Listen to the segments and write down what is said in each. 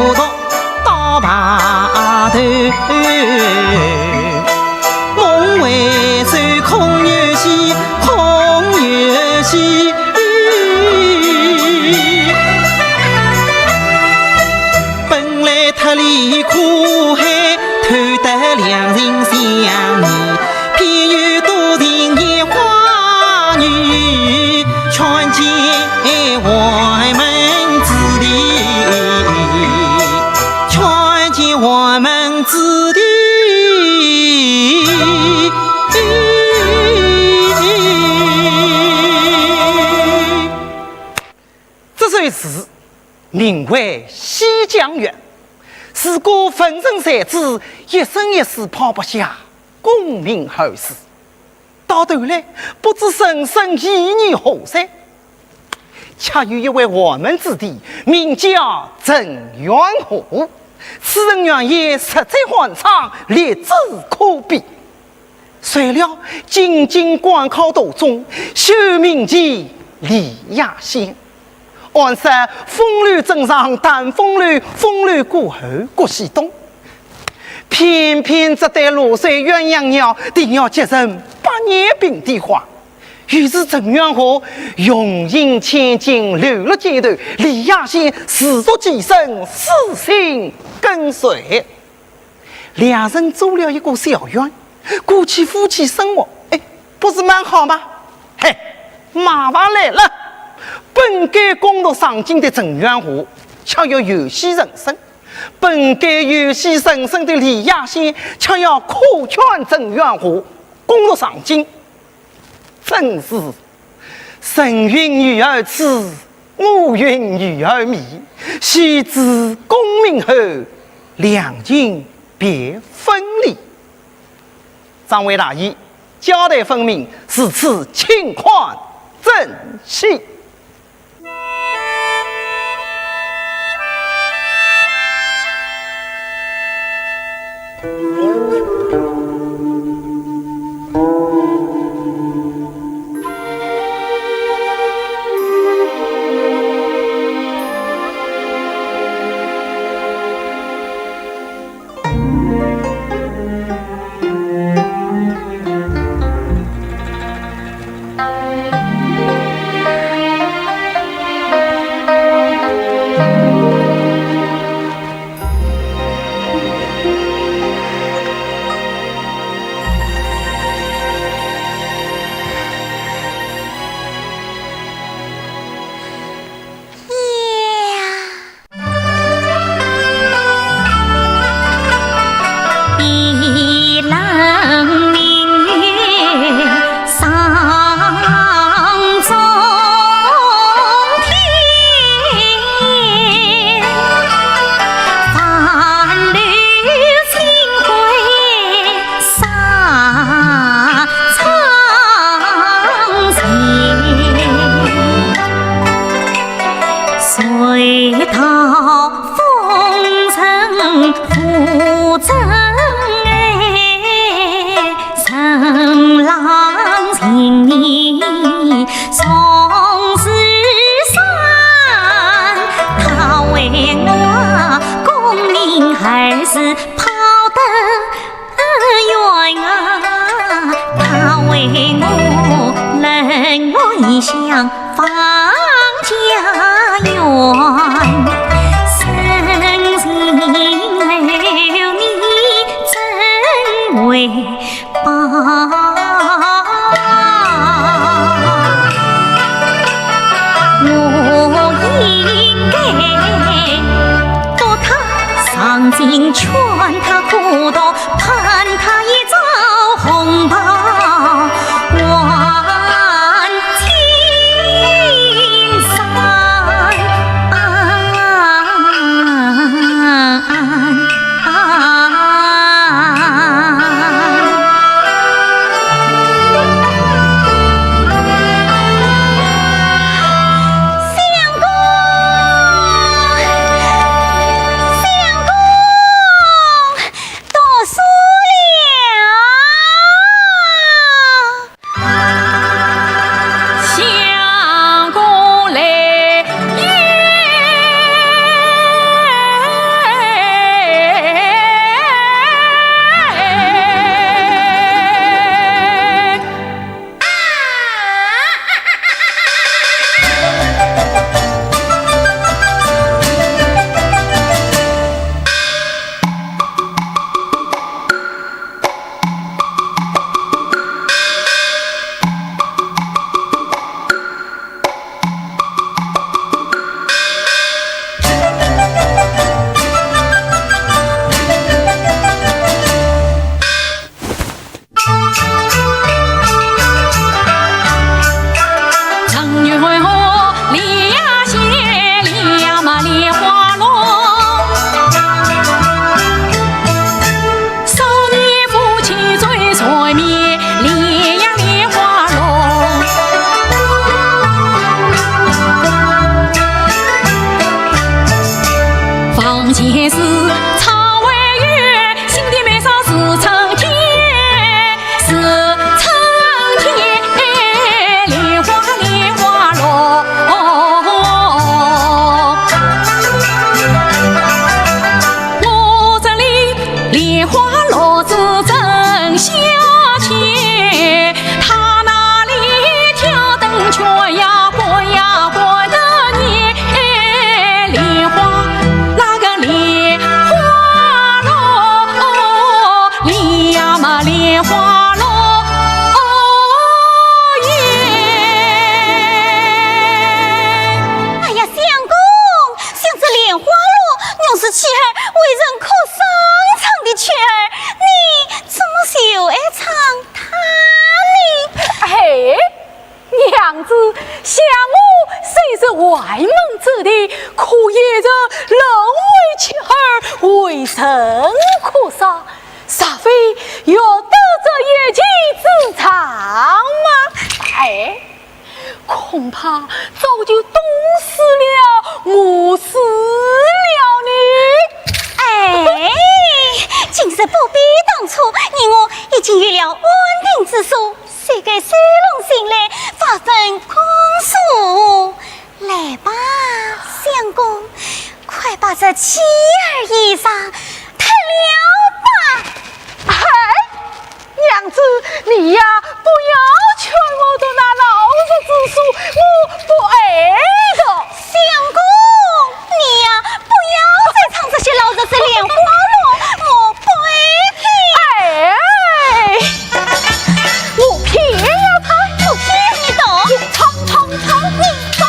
独到码头。梦回首空有戏，空有戏。本来特离苦海，偷得两人相依，偏有多情烟花女，劝解外门子弟，劝解外门子弟。这首诗名为《西江月》，是个风尘才子一生一世抛不下，功名后世，到头来不知生生意义何在。恰有一位我门子弟，名叫郑元虎，此人原也实在欢畅，立志可比。谁料进京官考途中，修名记李亚仙。按说风流正上淡风流，风流过后各西东。偏偏这对落水鸳鸯鸟，定要结成百年并蒂花。于是郑元和用银千金流落街头，李亚仙自作己身，死心跟随。两人租了一个小院，过起夫妻生活，不是蛮好吗？嘿，麻烦来了。本该公道上进的郑元和，却要游戏人生；本该游戏人生的李亚仙，却要苛劝郑元和公道上进。真是神云女儿痴，我云女儿迷。须知功名后，两情别分离。张伟大义交代分明，是此情况正气。前世常为缘，心底眉梢是春天，是春天，莲花莲花落。我这里莲花落至正夏天，他那里挑灯雀呀过呀过的年，莲花那个莲花落，莲呀嘛莲花落耶！哎呀，相公，想这莲花落，娘是妻儿为人可生唱的曲儿，你怎么就爱唱它呢？哎，娘子，想我虽是外蒙子弟，可也着人为妻儿，为神可杀，煞非要得这一技之长吗？哎，恐怕早就冻死了，饿死了你。哎，今日不必当初，你我已经有了安定之所，谁给水龙醒来发生公诉？来吧，相公，快把这妻儿衣裳脱了吧！哎，娘子，你呀不要劝我的那老子之书，我不爱的。相公，你呀不要再唱这些老日子莲花落，我不爱听。哎，我偏要唱，不骗你懂，唱，你走。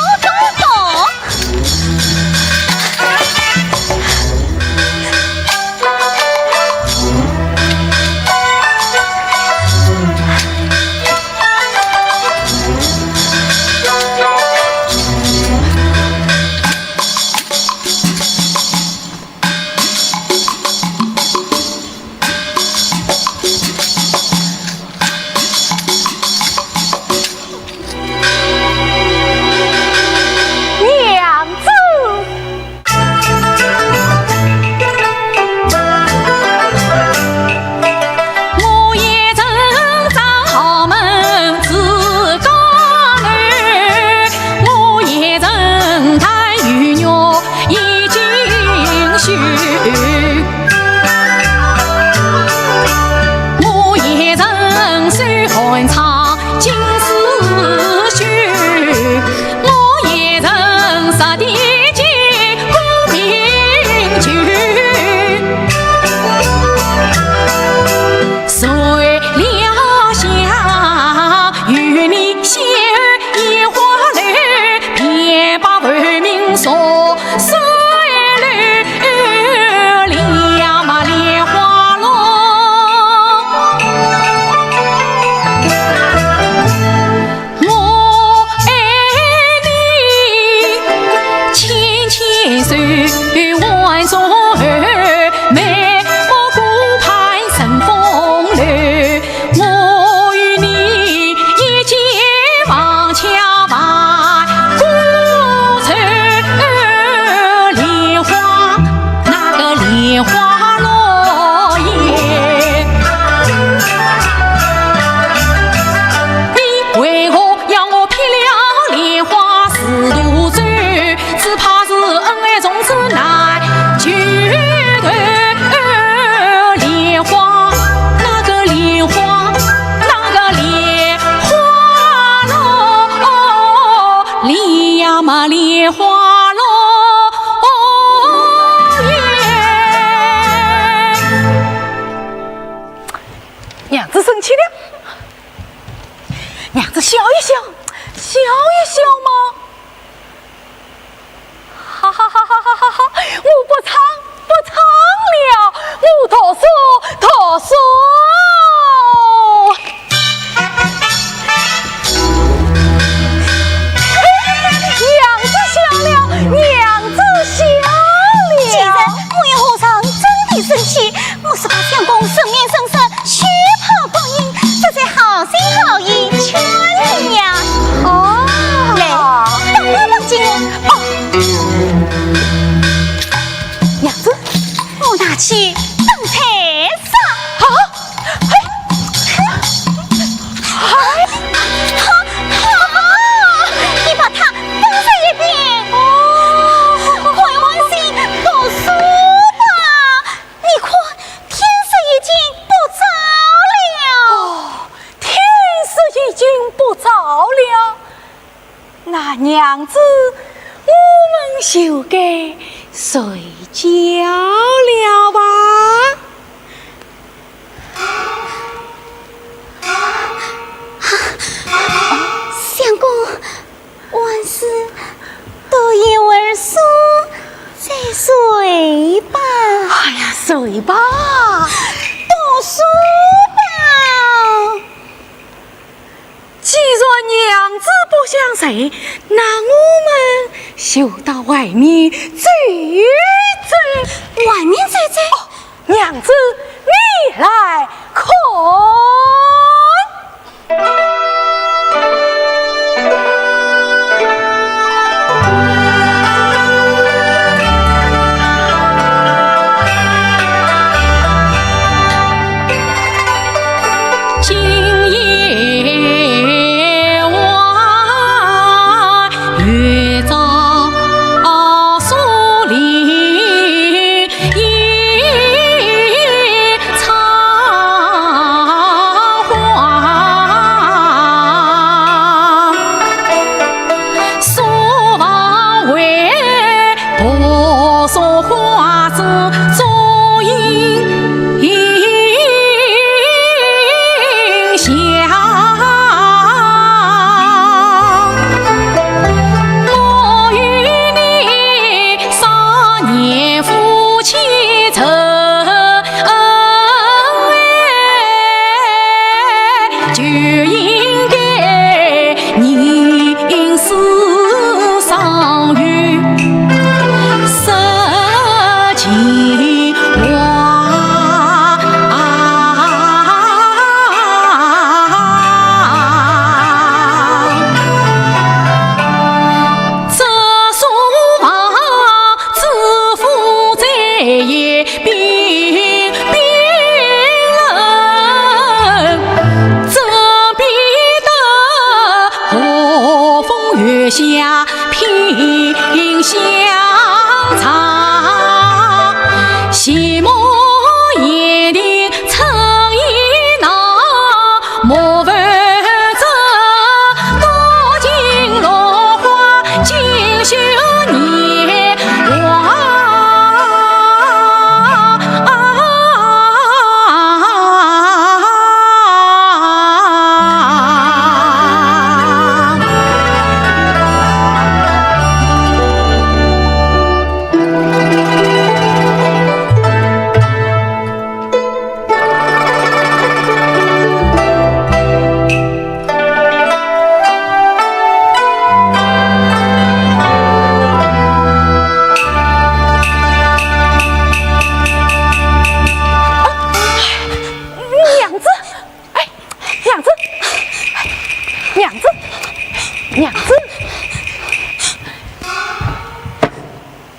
说水流莲去等菜上。你把它放在一边。快往心读书吧。你看天色已经不早了。天色已经不早了，那娘子，我们就该睡觉了吧？相公，万事都一会儿说，再睡吧。哎呀，睡吧，读书吧。既然娘子不想睡，那我们就到外面走走。外面走走。娘子，你来看。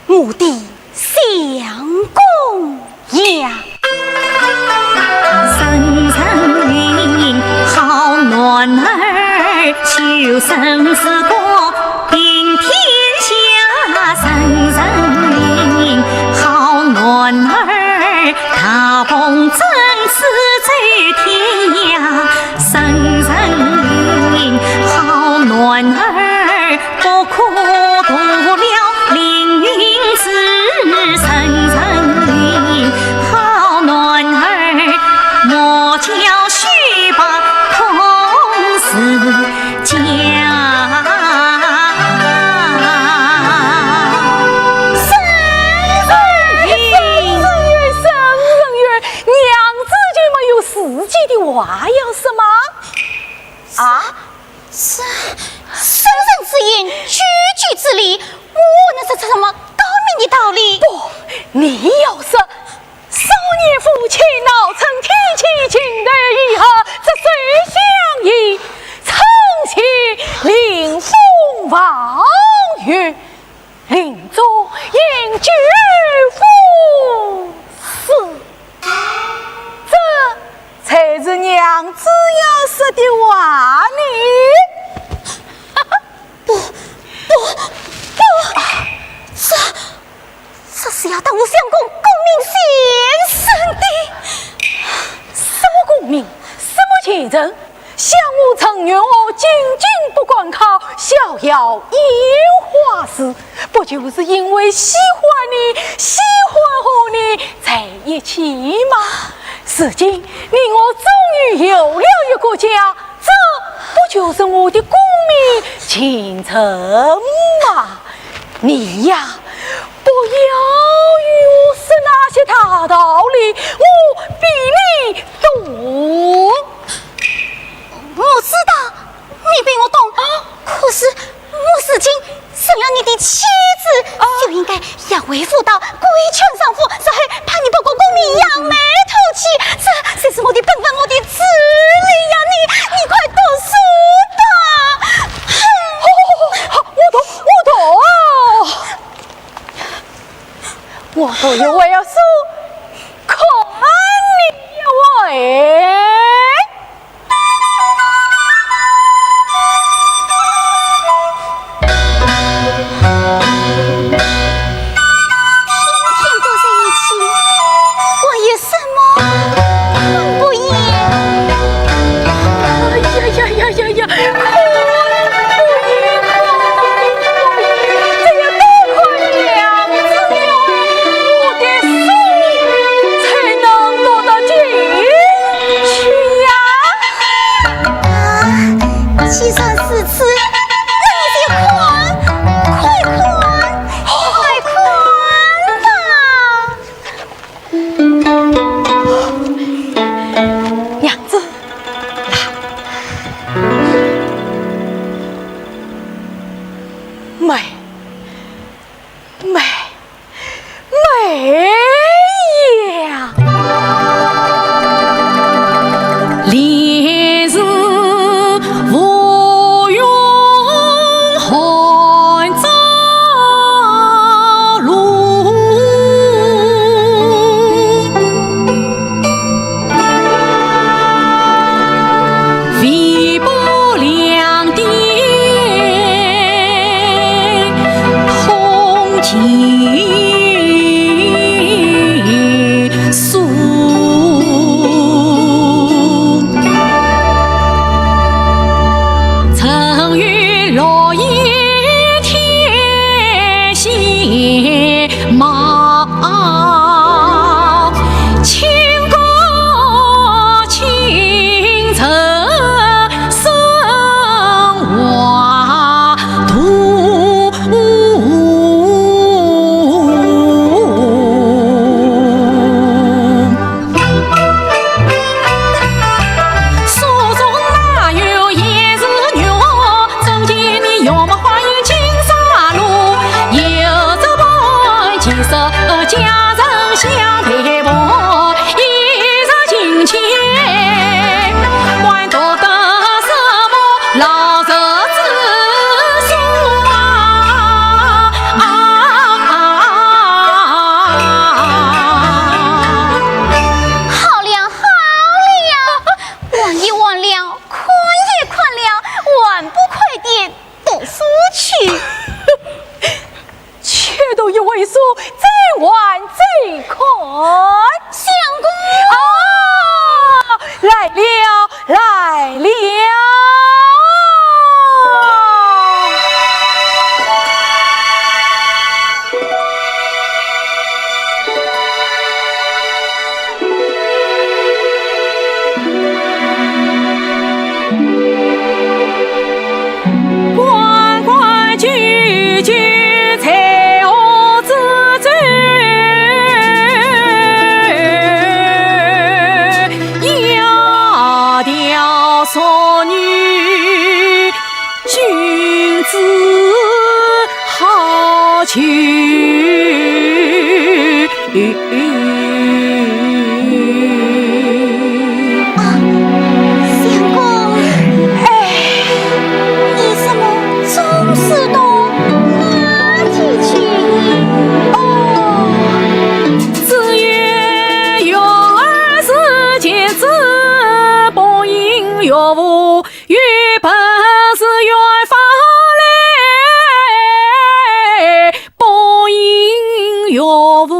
我的相公呀，深深云好暖儿，秋生时光平天下。深深云好暖儿，大鹏振翅走天涯。深深云好暖儿，不可渡了凌云志。深深云好暖儿，莫教须把空思家。自己的娃要什么？啊？生人之言，句句之理，我能说出什么高明的道理？不，你要说少年夫妻闹成天齐情对以后，这虽相依，长期临风望雨，临终应举夫死。先生的什么功名，什么前程？想我曾愿我仅仅不管考，逍遥烟花事，不就是因为喜欢你，喜欢和你在一起吗？如今你我终于有了一个家，这不就是我的功名前程吗？你呀，不要与我说那些大道理，我比你懂。我知道，你比我懂。可是我如今成了你的妻子，就应该要为妇道，规劝丈夫，然后怕你不过功名扬眉吐气，这是我的本分，我的职理呀！你快读书吧。我都有为要书，可你有为。既算是此，那你就快吧。娘子，美呀！烈日无用寒朝露，为不两点红巾素。曾与落叶天鞋帽，倾国倾城生华图。书中哪有言是肉？怎见你要么花有金沙路？有着本其实家人相陪伴，一日金钱还夺得什么老日子数好了，忘也忘了，困也困了，晚不快点读书去。却都有位说，最晚最快。相公来了。关关雎鸠，采荷之洲。窈窕淑女，君子好逑。相公，你怎么总是到哪里去？子曰：“育儿时节之报应岳父，与本是缘法来，报应岳父。”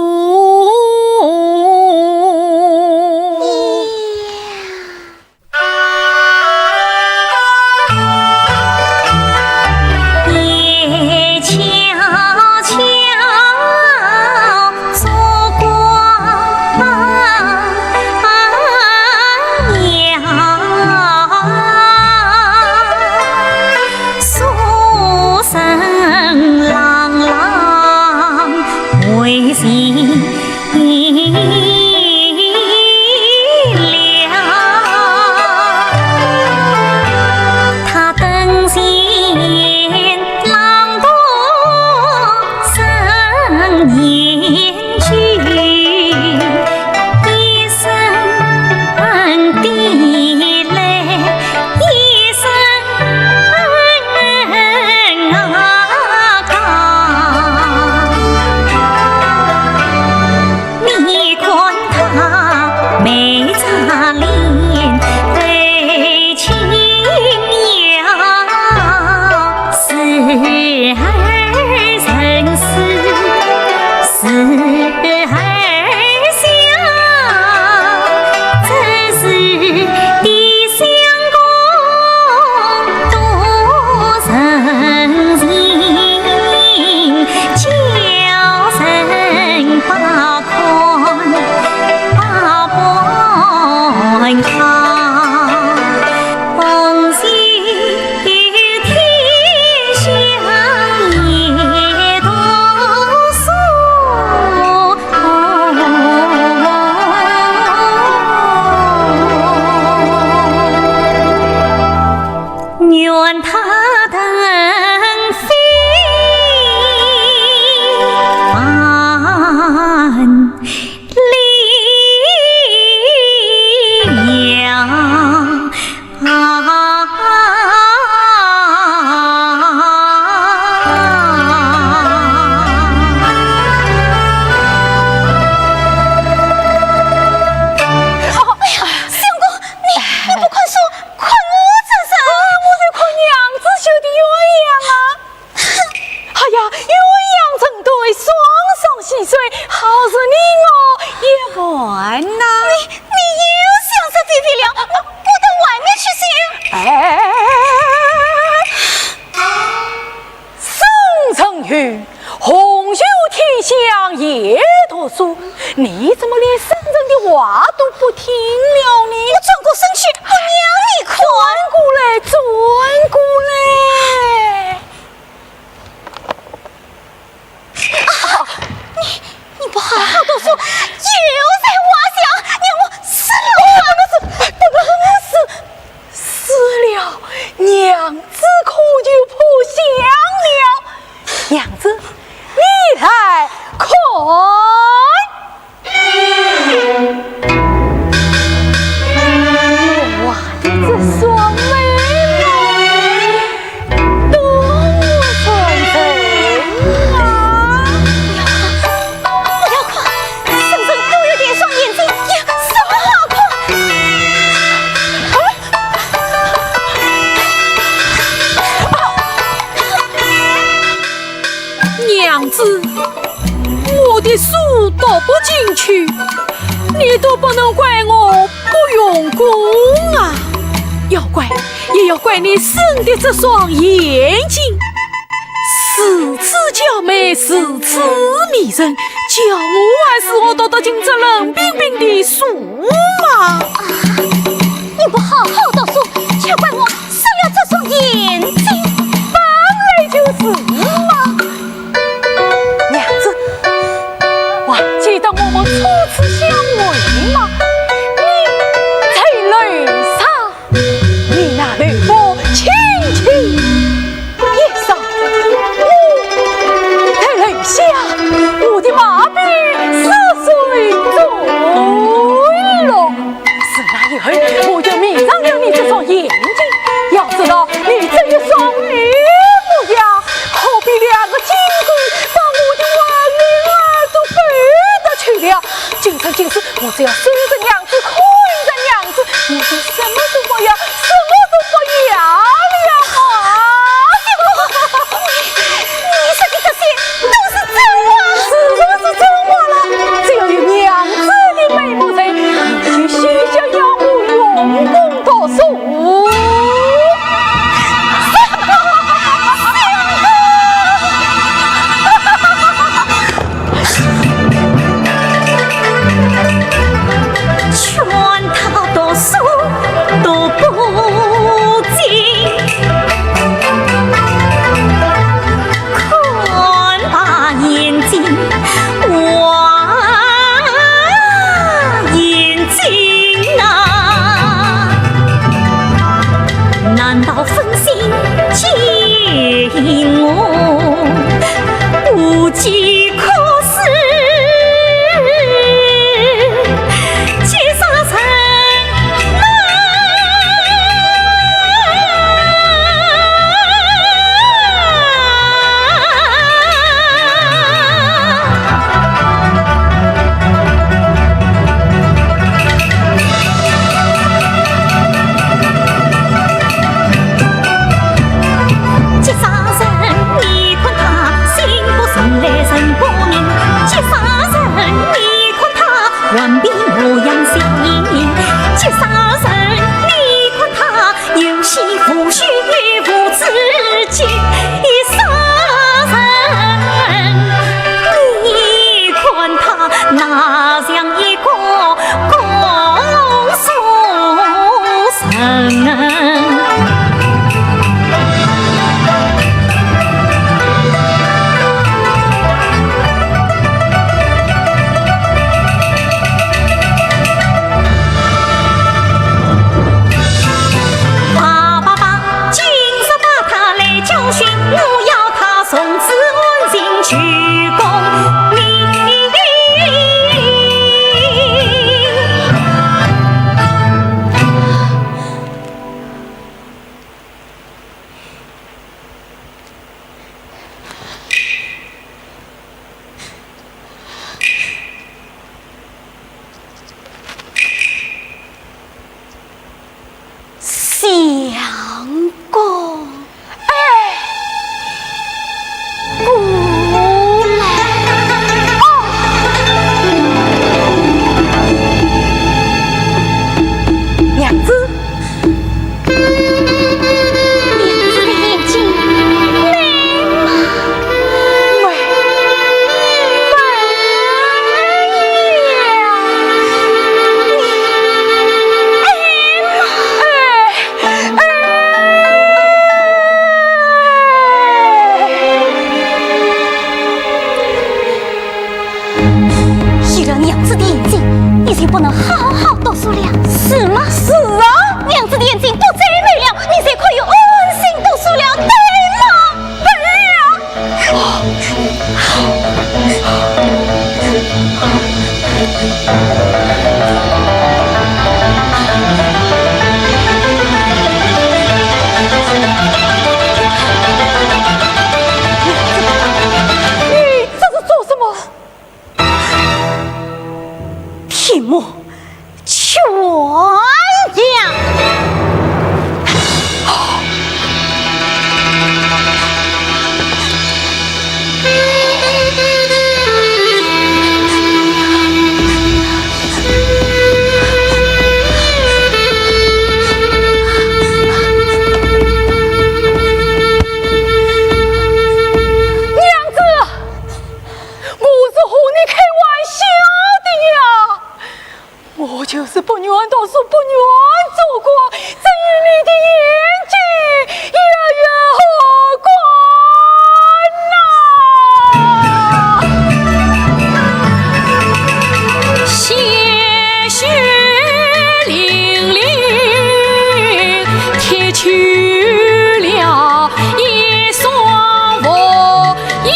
船他腾飞，万里遥。你怎么连圣人的话都不听了呢？我转过身去，我娘你看，转过来。你不好好读书，又在挖墙，让我死了！死了，娘子可就破相了。娘子，你来看。哇，你这双眉毛多纯真啊！不要看，圣人都有点双眼睛，也什么好看？娘子，我的书读不进去，你都不能怪我不用功啊！要怪也要怪你生的这双眼睛，如此娇美，如此迷人，叫我还是我读得进这冷冰冰的书吗？你不好好读书，却怪我失了这双眼睛，本来就是嘛。娘子，还记得我们初次相会吗？你在泪上，你那泪波轻轻一扫，我在泪下，我的马鞭似水坠落。自那以后，我就迷上了你这双眼睛。要知道，你这一双绿模样，好比两个金钩，把我的万灵儿都背得去了。今世，我只要守着娘子，看着娘子，我就什么都不要，什么都不要了啊！你说的这些都是真话，是真话了。只要有娘子的美目在，你就许下要我用功读书。劝他读书，读不能好好读书了，是吗？是啊，娘子的眼睛不再美了，你才可以安心读书了，对吗？对你这是做什么？题目全讲。就是不愿读书，不愿做官，只因你的眼睛越何关呐！鲜血淋淋，贴去了一双佛眼。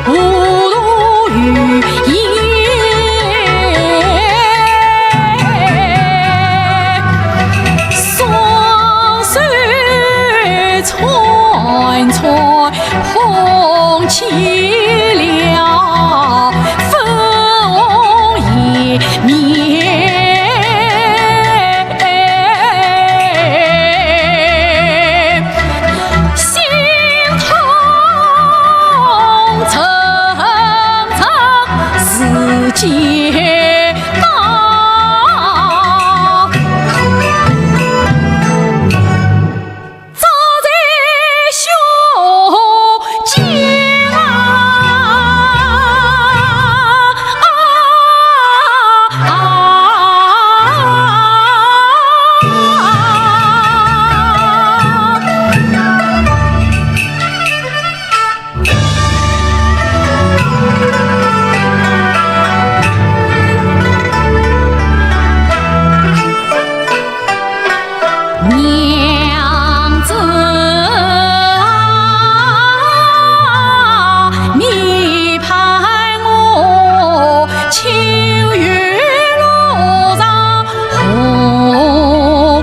无路于夜，双手串串捧起了粉红颜面。街道，走在胸间娘子，你盼我秋月路上红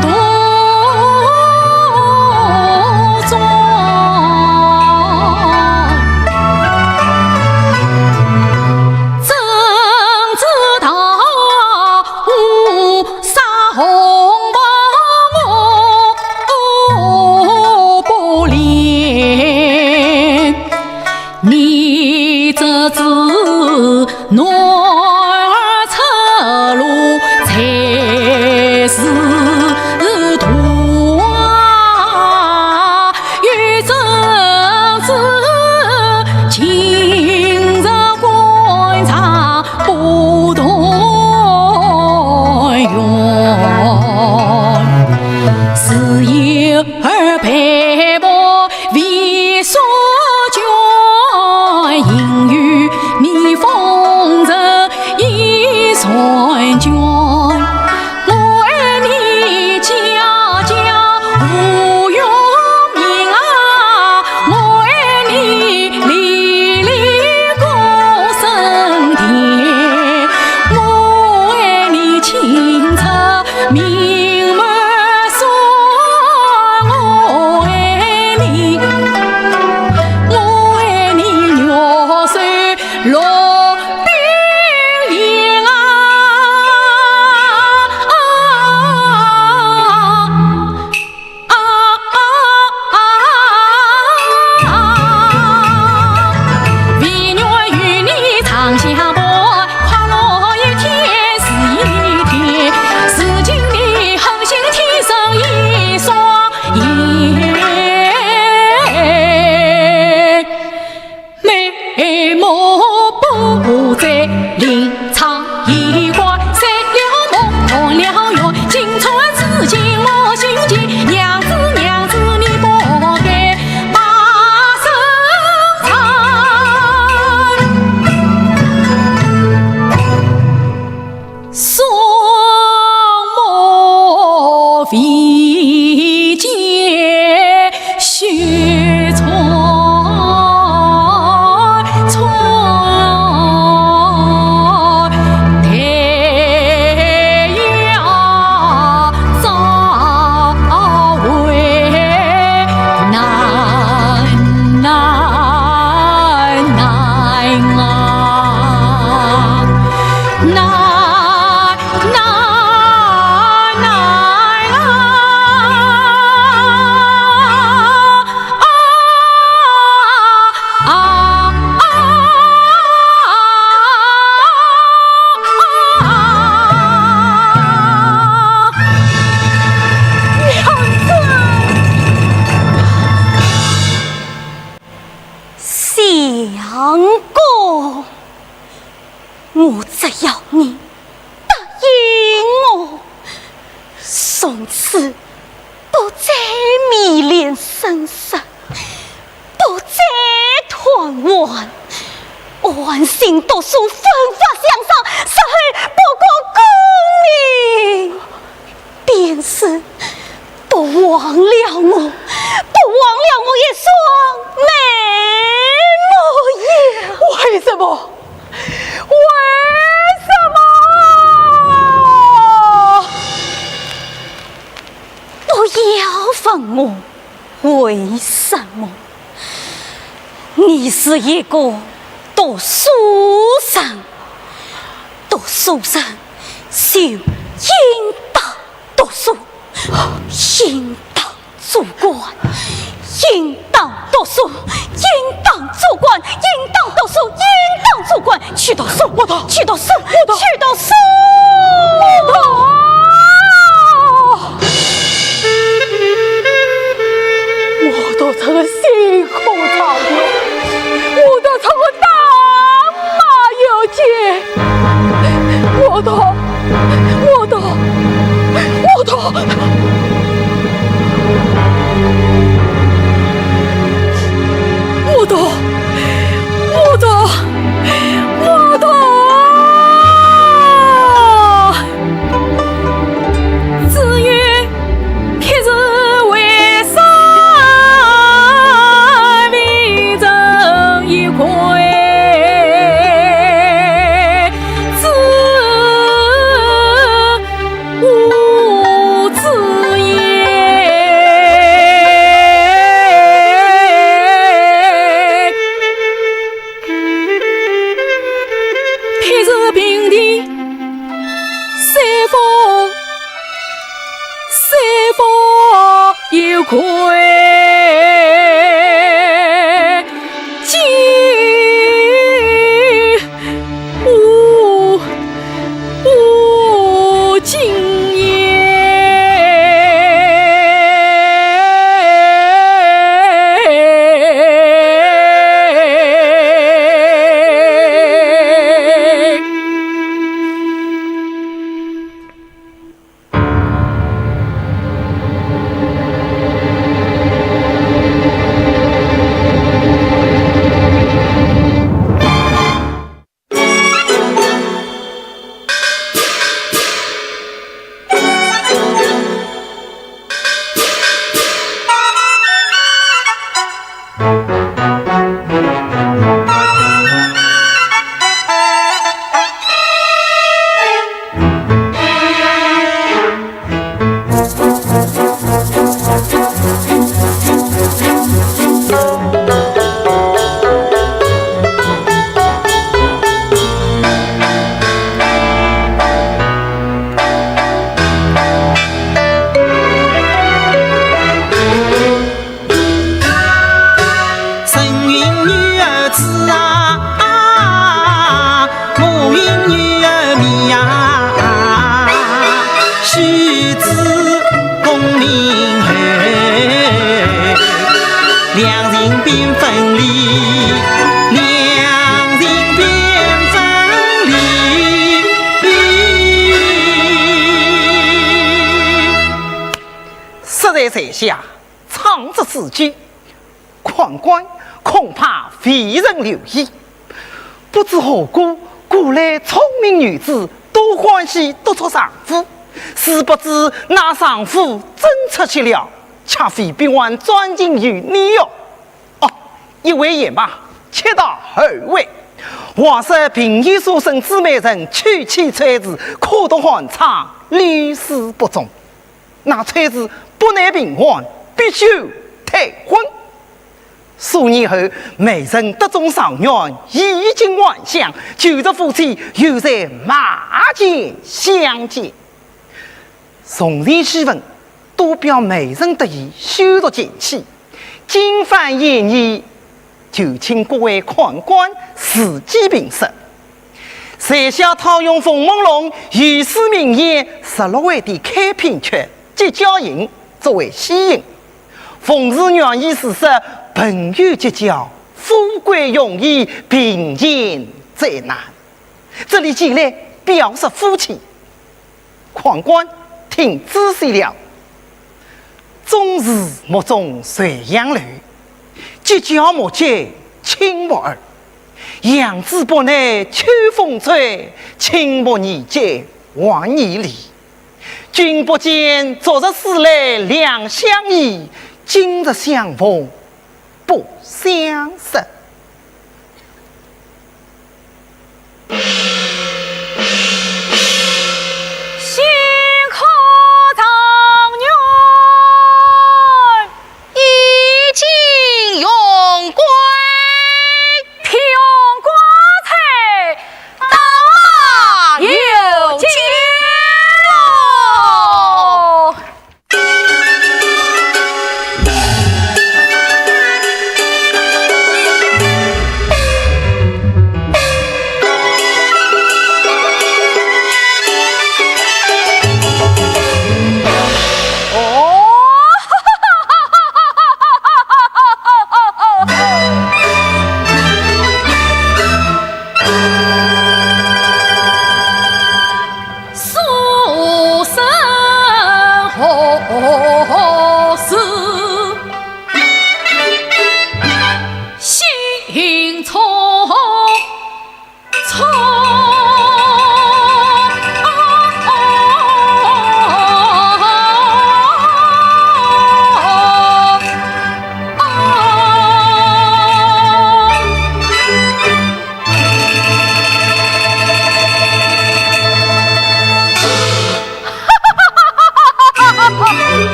土中，怎知道乌纱红。你这只男儿出路才是途啊！与真子今日官场不同源，是有儿陪伴为所因与你风尘一船卷，我爱你家家无用命啊，我爱你粒粒共生田，我爱你清澈明媚双，我爱你。落冰烟啊！是不再迷恋生死，不再团圆，安心读书，奋发向上，失去不过功名，便是不忘了我，不忘了我一双美模样。为什么？不要问我为什么？你是一个读书人，读书人就应当读书，应当做官，应当读书，应当做官，应当读书，应当做官，去读书，去读书，去读书。我都成了辛苦草原，我都成了大马有节，我都。至于撇是为啥为争一块？亏今无经验，在下唱着此句，宦官恐怕非人留意，不知何故古来聪明女子都欢喜督促丈夫，殊不知那丈夫真出去了，恰非必还专情于你哟。哦，一位也罢，且到后位。话说平易书生姊妹人娶妻妾子，可得寒窗，屡试不中。那妾子不能平安，必须退婚。数年后，媒人得中上元，衣锦还乡，旧日夫妻又在马前相见。从前戏文都表媒人得以修读进去，今番言语就请各位宦官自己评审。在下套用冯梦龙御史名言16位的开篇曲即交引作为西引，冯氏愿意事实朋友结交，富贵容易，贫贱再难。这里既来表示夫妻，宦官听仔细了，终日目中垂杨柳，结交莫见青木耳。杨枝不耐秋风吹，青木年节往年里。君不见昨日思来两相宜，今日相逢不相识。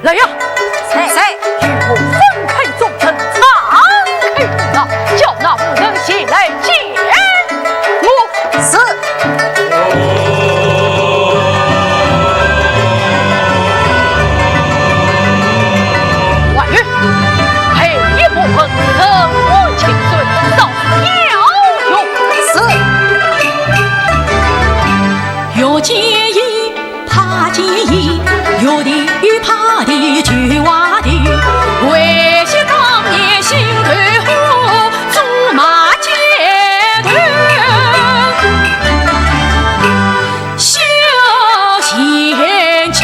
来呀！谁与我分开众臣，敞开门道，叫那无人前来见我。是。婉玉，配一部分人我千岁，到了用。是。有介意，怕介意，有的与怕的，俱娃的，为些当年心对虎，竹马结队，小贤妻。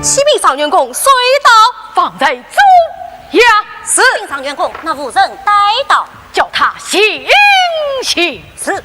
启禀上元公，水到，放在中央。是。禀上元公，那无人带到，叫他行刑。是。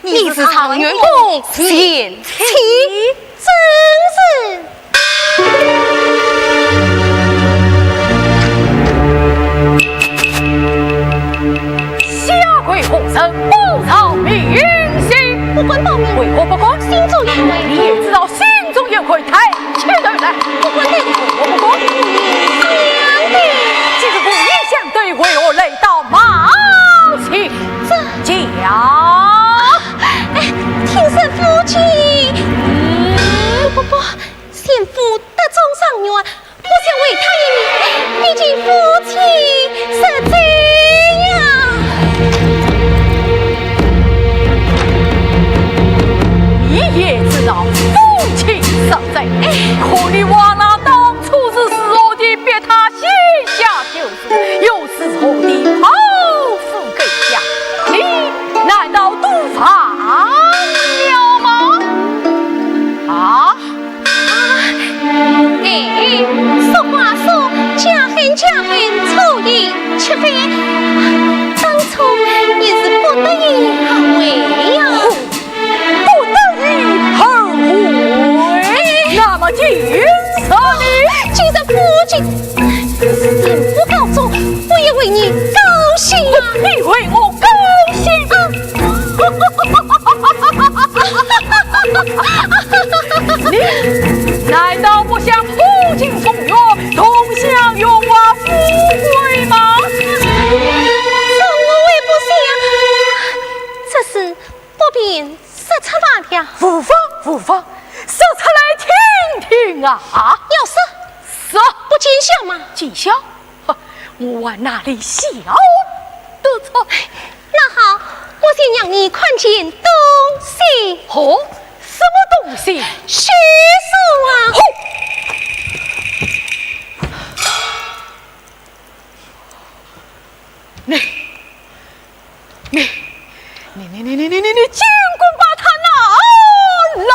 你是常元公贤妻，真是下跪红绳，不偿民心。不管报名，为何不管？心中有悔，你也知道心中有悔，抬起头来。不管对，为何不管？相对，既是不义相对，为我累到马前讲。听是夫妻，不，先夫得中上元，我想为他一命，毕竟夫妻是这样。你也知道夫妻尚在，可你我那当初是我的，别他膝下就是又是我的好夫给下，你难道都放了吗？俗话说，家恨仇义七分，当初也是不得已而为呀。不得已而为，那么今日你既然夫君幸福告终，我也为你高兴啊！你为我高兴啊！你难道不想夫妻同乐，同享荣华富贵吗？我为不想，这事不便说出来条。无妨，说出来听听啊！要说不见笑吗？见笑？我往哪里笑得出？那好，我先让你看见东西。哦，什么东西？虚数啊！你尽管把它拿来！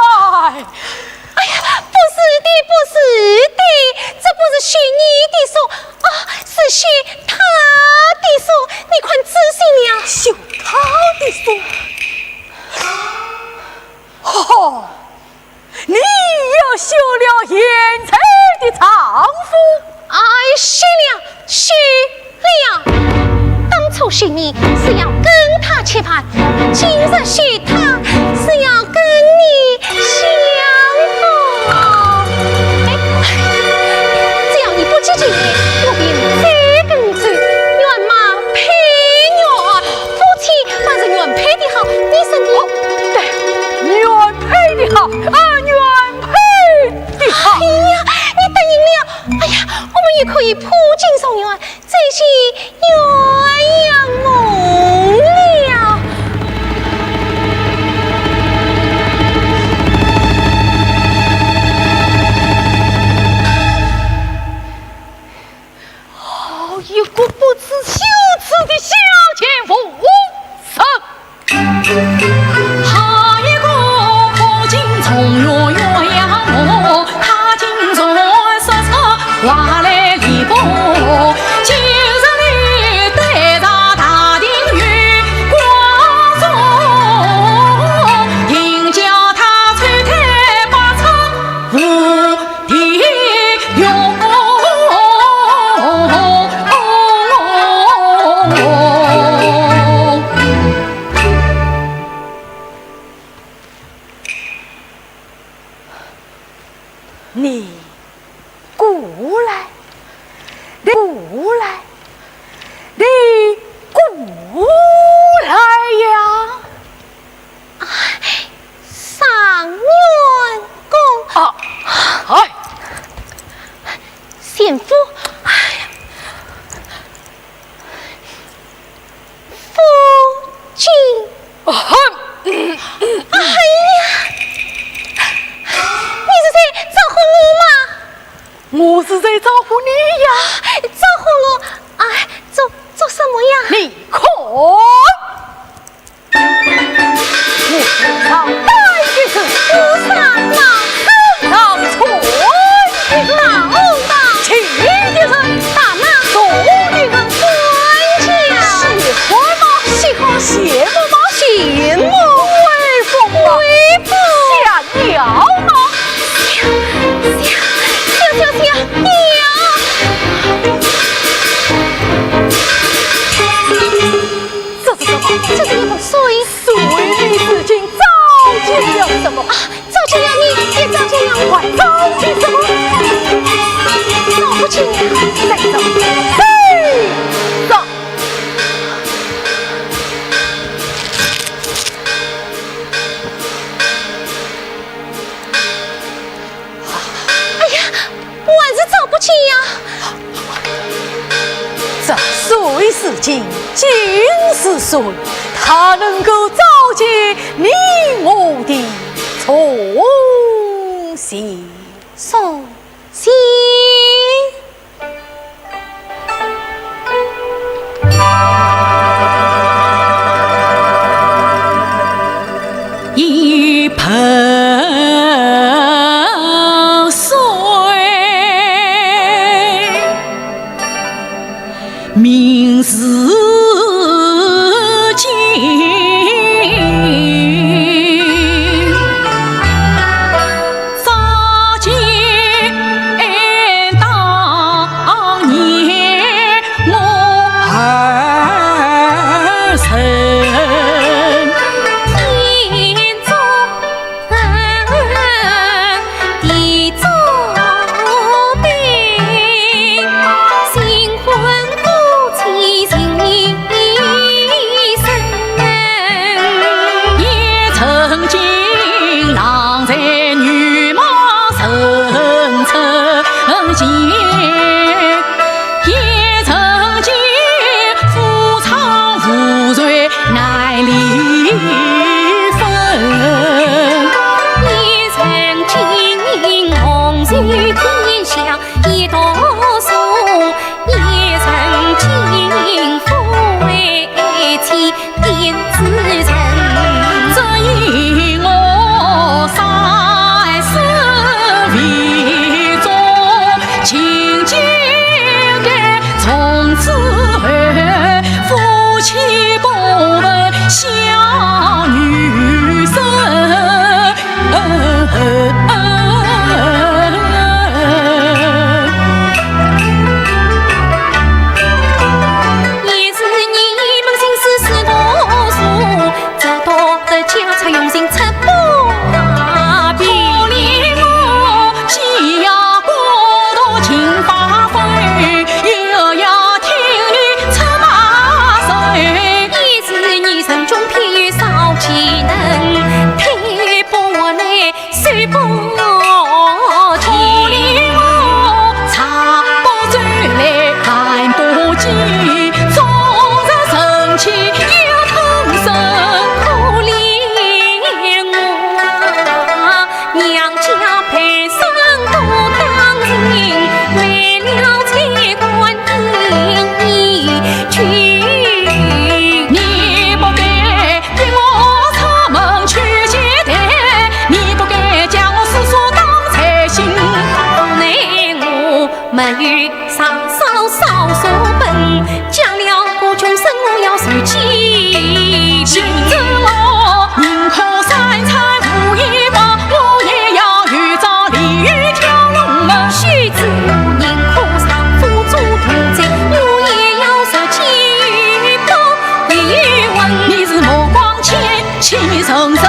哎呀，不是的，这不是许你的书啊，是许他的书，你快仔细了。修他的书？哦，你又休了贤妻的丈夫？哎，许了。当初许你是要跟他结伴，今日许他是要跟你相逢。也可以普尽送愿，这是鸳鸯梦了。好一个不知羞耻的小贱妇！好一个普京从月鸳鸯梦，他今从说出话来离谱。今日里对着大庭院光中，应叫他穿开八层无敌用。你过来，你过来，你过来呀！上元公啊，哎，贤夫，哎呀，夫君，哎呀！你是在招呼我吗？我是在招呼你呀！招呼我，哎，做什么呀？你看，我身上带的是菩萨帽，当春的老道，骑的是大马，走的是官家，喜欢吗？喜欢羡慕吗？羡慕，威风吗？威风，想要吗？娘，这是什么？这是一本书，水的事情着急了什么？着急了你，也着急了我，还着急什么？闹不清，再走，再走。哎呀，我还是找不起呀。这谁是金，金是谁？他能够召集你我的从心。送信。一盆水，明是金，早见没有上手少所本，讲了我穷生我要受气。行走我宁可三餐无一饱，我也要有朝鲤鱼跳龙门。须知我宁可上夫做奴才，我也要受气包。李玉问你是目光浅，气沉沉，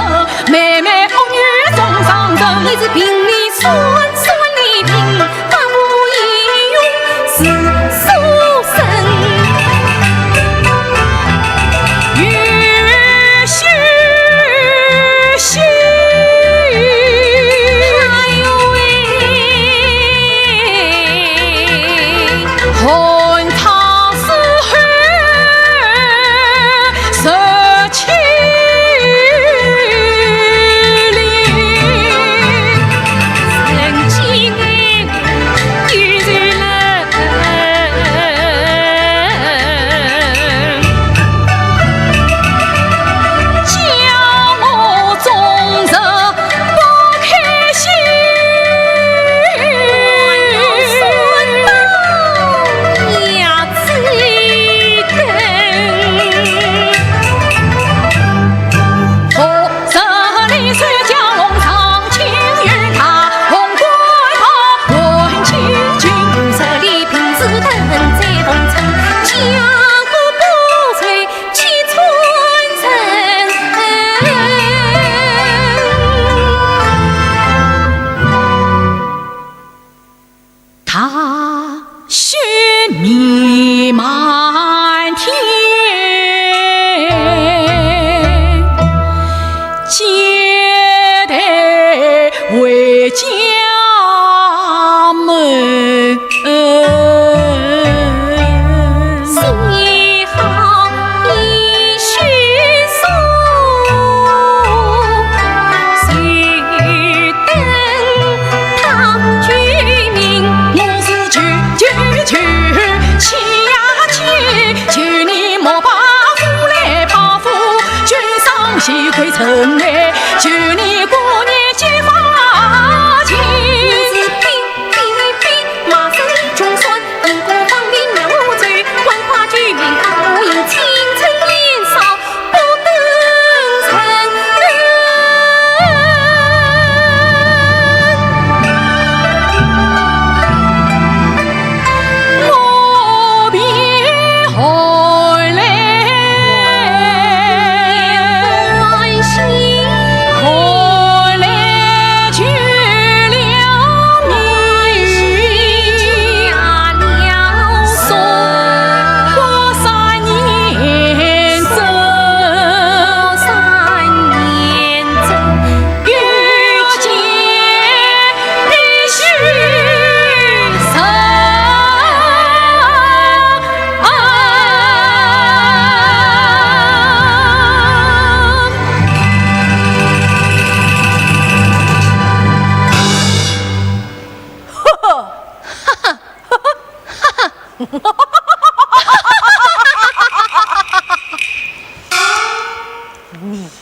妹妹恶女中上阵，你是平里孙李平，把我一用是书生。雨须须，哎呦喂，红糖是寒，十七。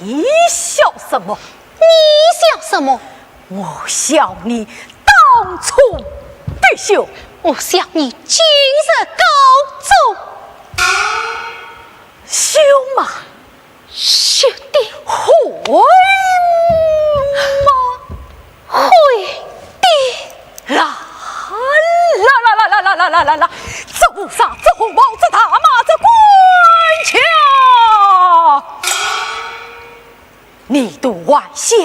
你笑什么？你笑什么？我笑你当初对秀，我笑你今日高中。休嘛，兄弟，会吗？会的。啦！这乌纱，这红帽，这大马，这官腔，你读晚下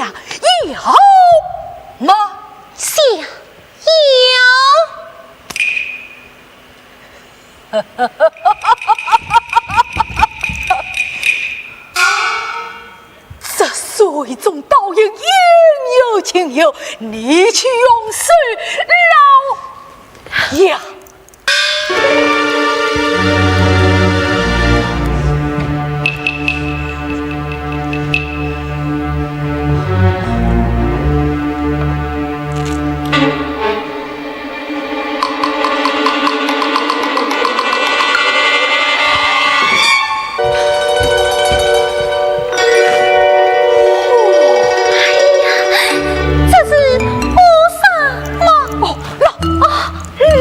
有吗？下有。这水中倒影应有情有，你去用水捞呀！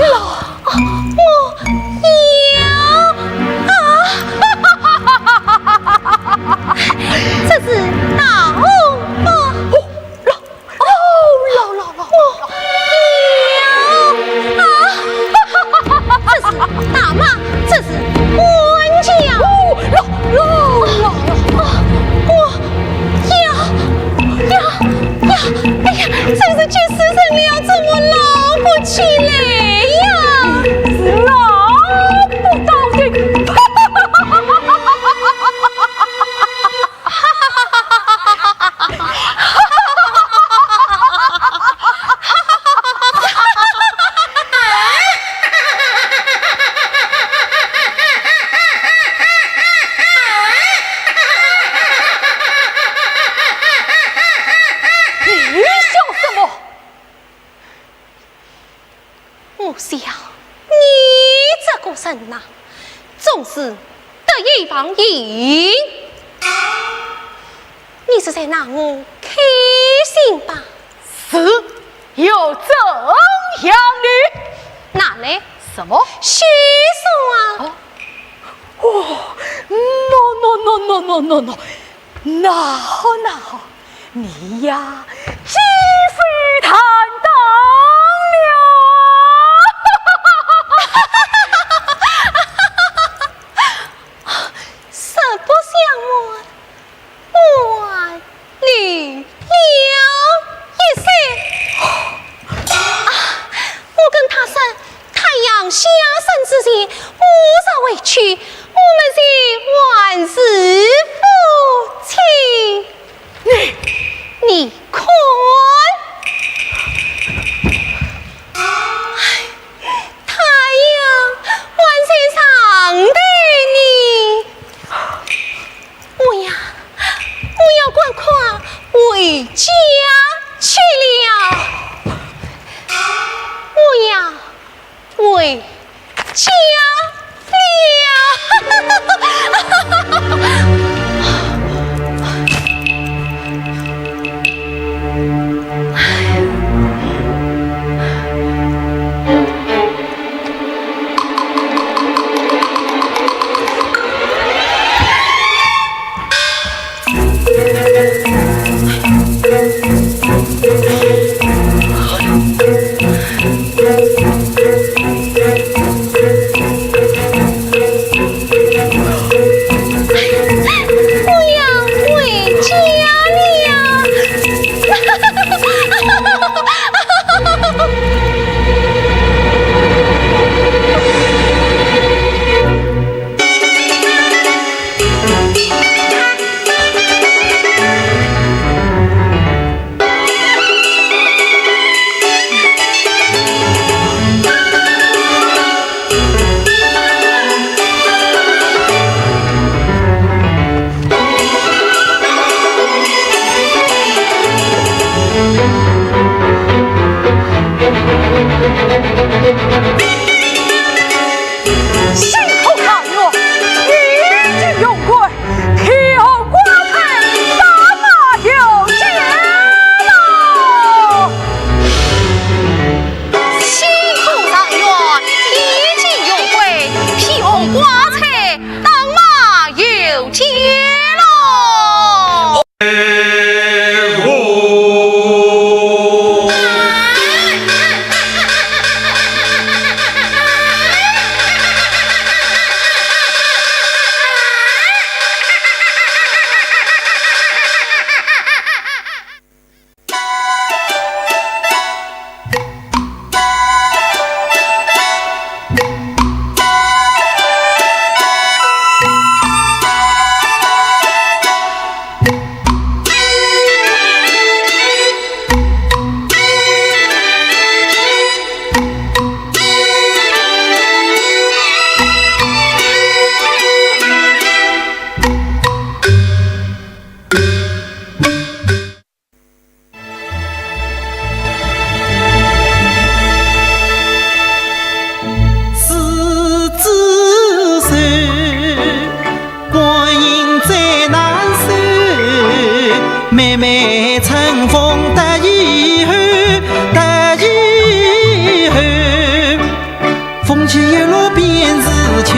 老起来呀！那不到的。呐，总是得意忘形。你是在拿我开心吧？是，有怎样的？哪来？什么？虚说啊！哦 ，no，那好，你呀，鸡飞坦荡了。实不相瞒，我离了一岁。我跟他说，太阳下山之前，无所委屈，我们是万世夫妻。你看。回家去了，我要回家了。妹妹乘风得意后，风起一落便是秋，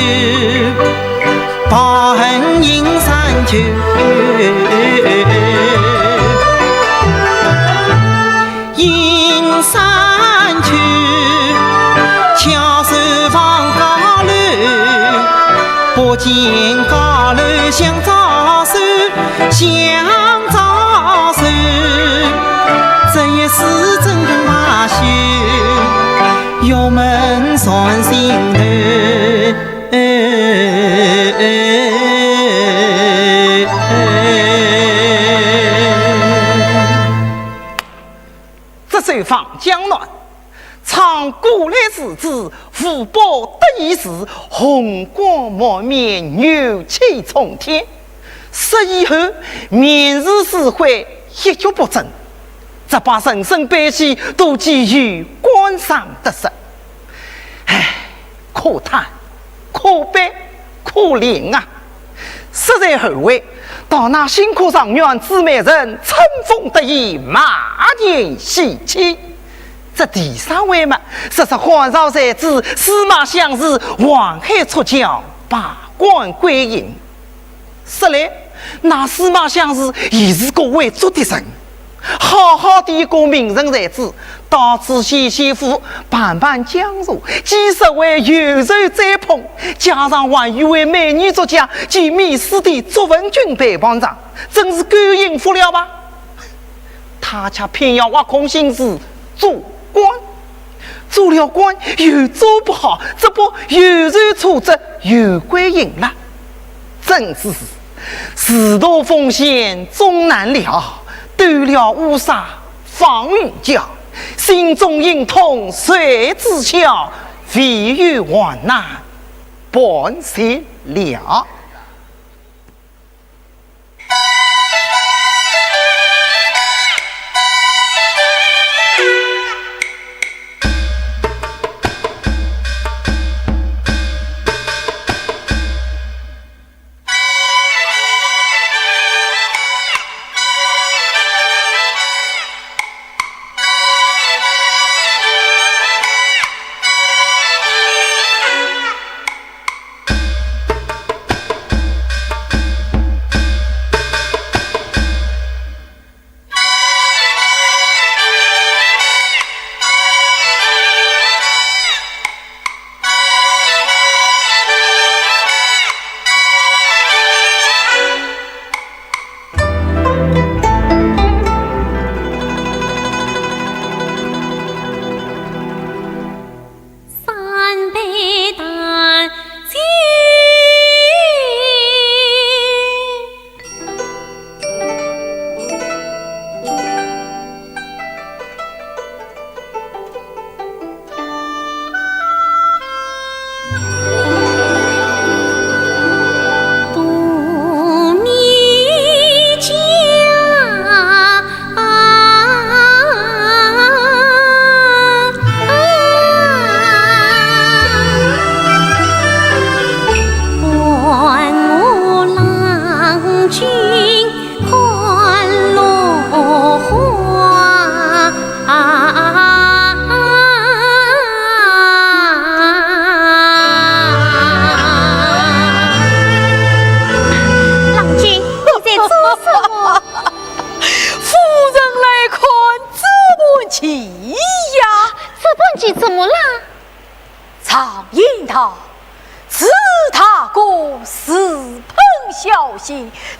把恨迎山丘。迎山丘，翘首望高楼，不见高楼相招手，相招手，这一世真功罢休。玉门传心头。这首《放江南》唱古来之子，福报得意时，红光满面，牛气冲天。十以后，面世社会一蹶不振，这把人生悲喜都基于官场得失。唉，可叹，可悲，可怜啊！实在后悔，到那辛苦上院姊妹人春风得意，马年喜气。这第三位嘛，这是黄巢才子司马相如黄海出郊，罢官归隐。实来，那司马相如也是个为足的人，好好的一个名人才子，到此先夫半江如，几十位优秀再捧，加上还有位美女作家及密室的作文军陪伴长，真是够应付了吧？他却偏要挖空心思做官，做了官又做不好，这不有然挫折又归隐了，真是世道风险终难料，断了乌纱放雨脚，心中隐痛谁知晓，非遇患难半些了。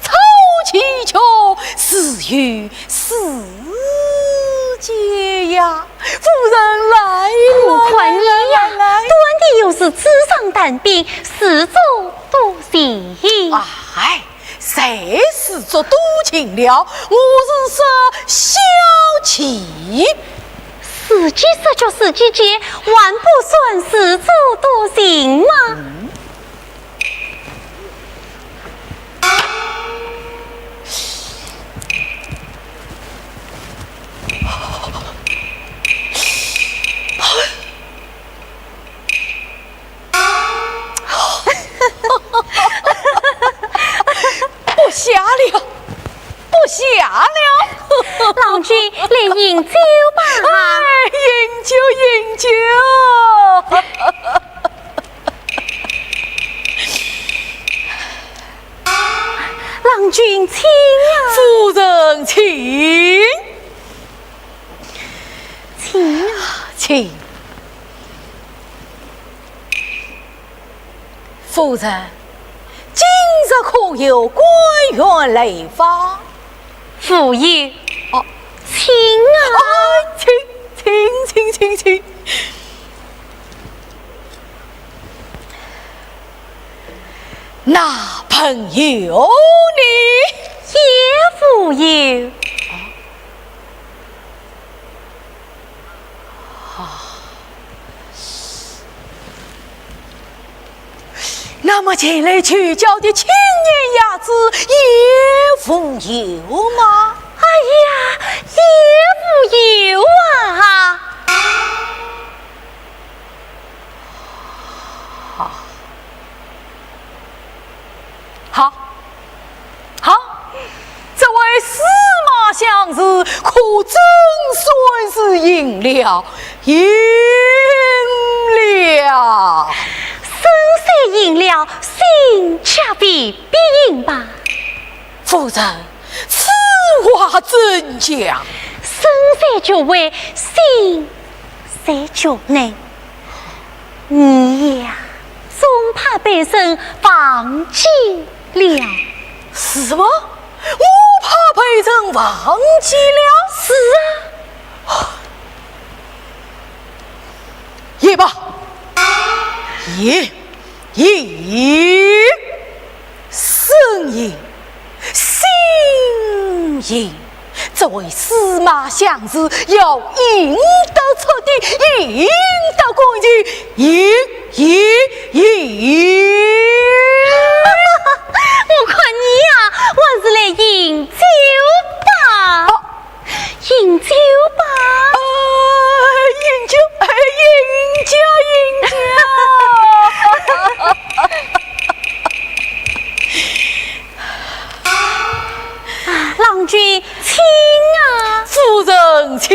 操祈求死于世界呀！夫人来不宽你呀，来，端的又是纸上谈兵，四周多情。哎，谁是做多情了？我是说小气。自己说就自己结，还不算四周多情吗？不下了，不下了！郎君来饮酒吧。哎，饮酒，饮酒！郎君请啊！夫人请，请啊！请。夫人，今日可有官员来访？妇爷，哦，请啊！请。那朋友呢？也无有。那么前来取教的青年伢子也无有吗？哎呀，也无有啊！好，这位司马相士可真算是赢了。生谁赢了，心恰必必赢吧。夫人，此话怎讲？生谁就为，心谁就能。你呀，总怕被人忘记了。什么？我怕被人忘记了？是啊。也罢，生赢，心赢。这位司马相士要赢得彻底，赢得过去，赢！我看你呀，还是来饮酒吧。饮酒吧。饮酒。郎君，请啊！夫人，请。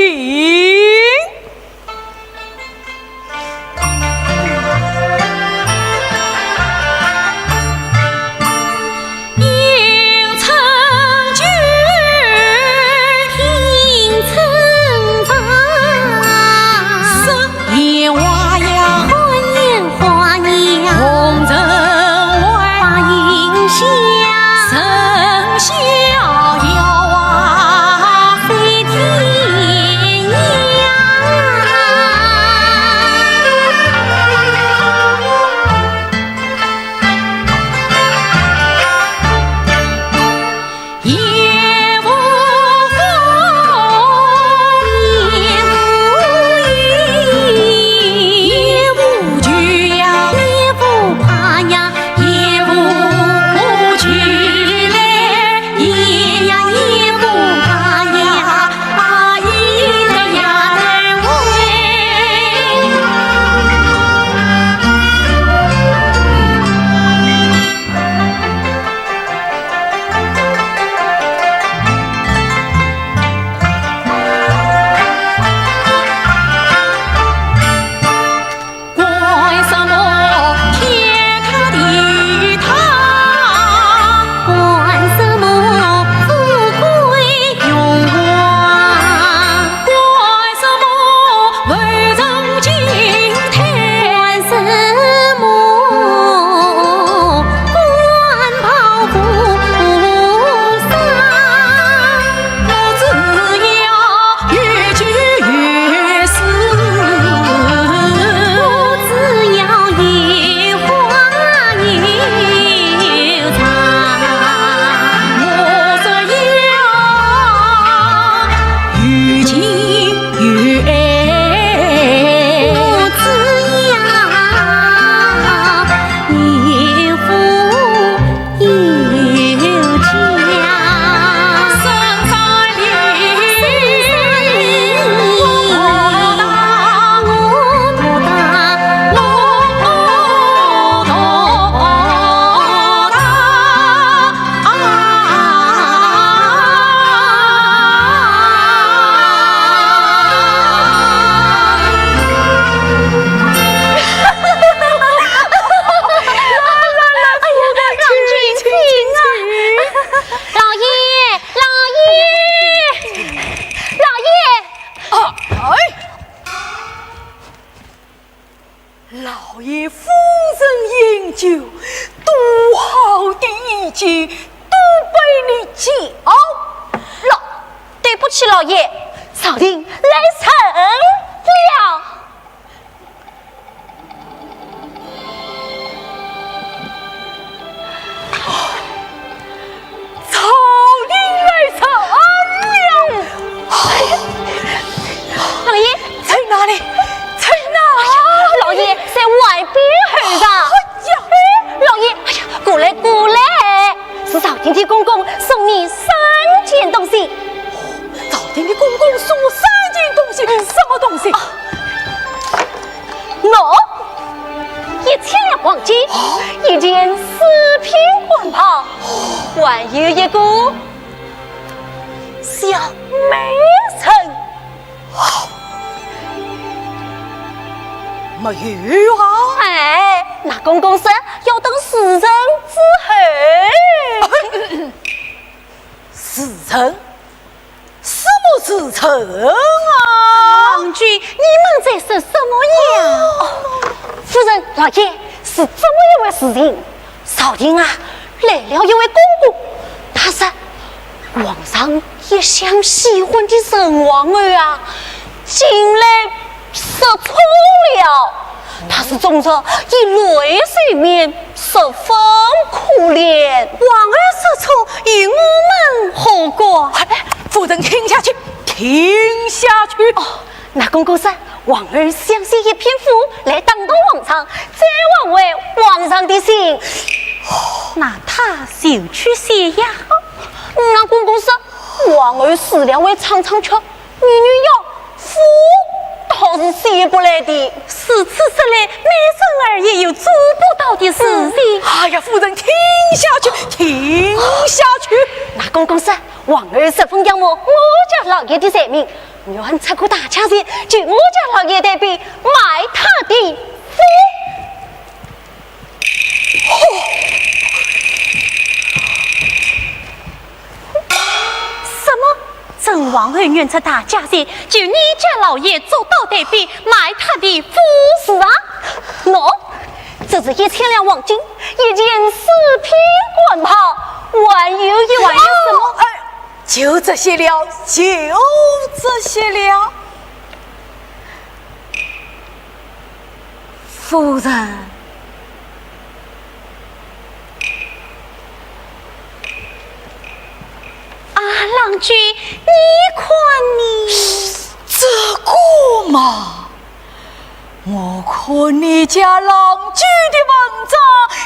老爷夫人饮酒，多好的意境都被你搅了。对不起，老爷，少林来成了。黄金，一件4品官袍，还有一个小美人。没有啊？哎，那公公说要等时辰之后。时辰？什么时辰啊？郎君，你们在说什么呀？夫人，老爷是这么一回事情。朝廷啊，来了一位公公，他说皇上一向喜欢的神王儿啊，近来失宠了。他是中着以泪水面，十分可怜。王儿失宠，与我们何关？夫人，听下去，听下去。哦，那公公说，王儿想写一篇赋来打动皇上，再挽回皇上的心。那他就去写呀。那公公说，王儿死了会常常吃，女要赋倒是写不来的。是此说来，美孙儿也有做不到的事情。哎呀，夫人，听下去，听下去。那公公说，王儿十分仰慕我家老爷的才名，愿出个大价钱，就我家老爷代笔买他的赋。什么？郑王儿愿出大价钱，就你家老爷做到代笔买他的赋是啊？喏，这是1000两黄金，一件4品官袍，还有什么？就这些了，就这些了。夫人，郎君，你看你这个嘛，我看你家郎君的文章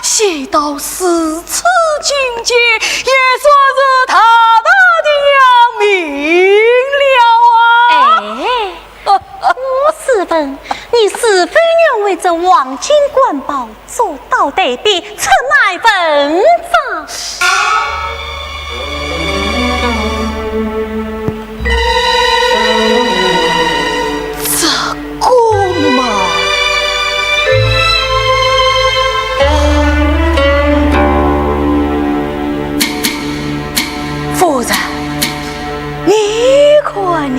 写到诗词境界，也算是大大的扬名了啊！我是问你，是否愿为这黄金官袍做到代笔，出卖文章？夫人，你看你，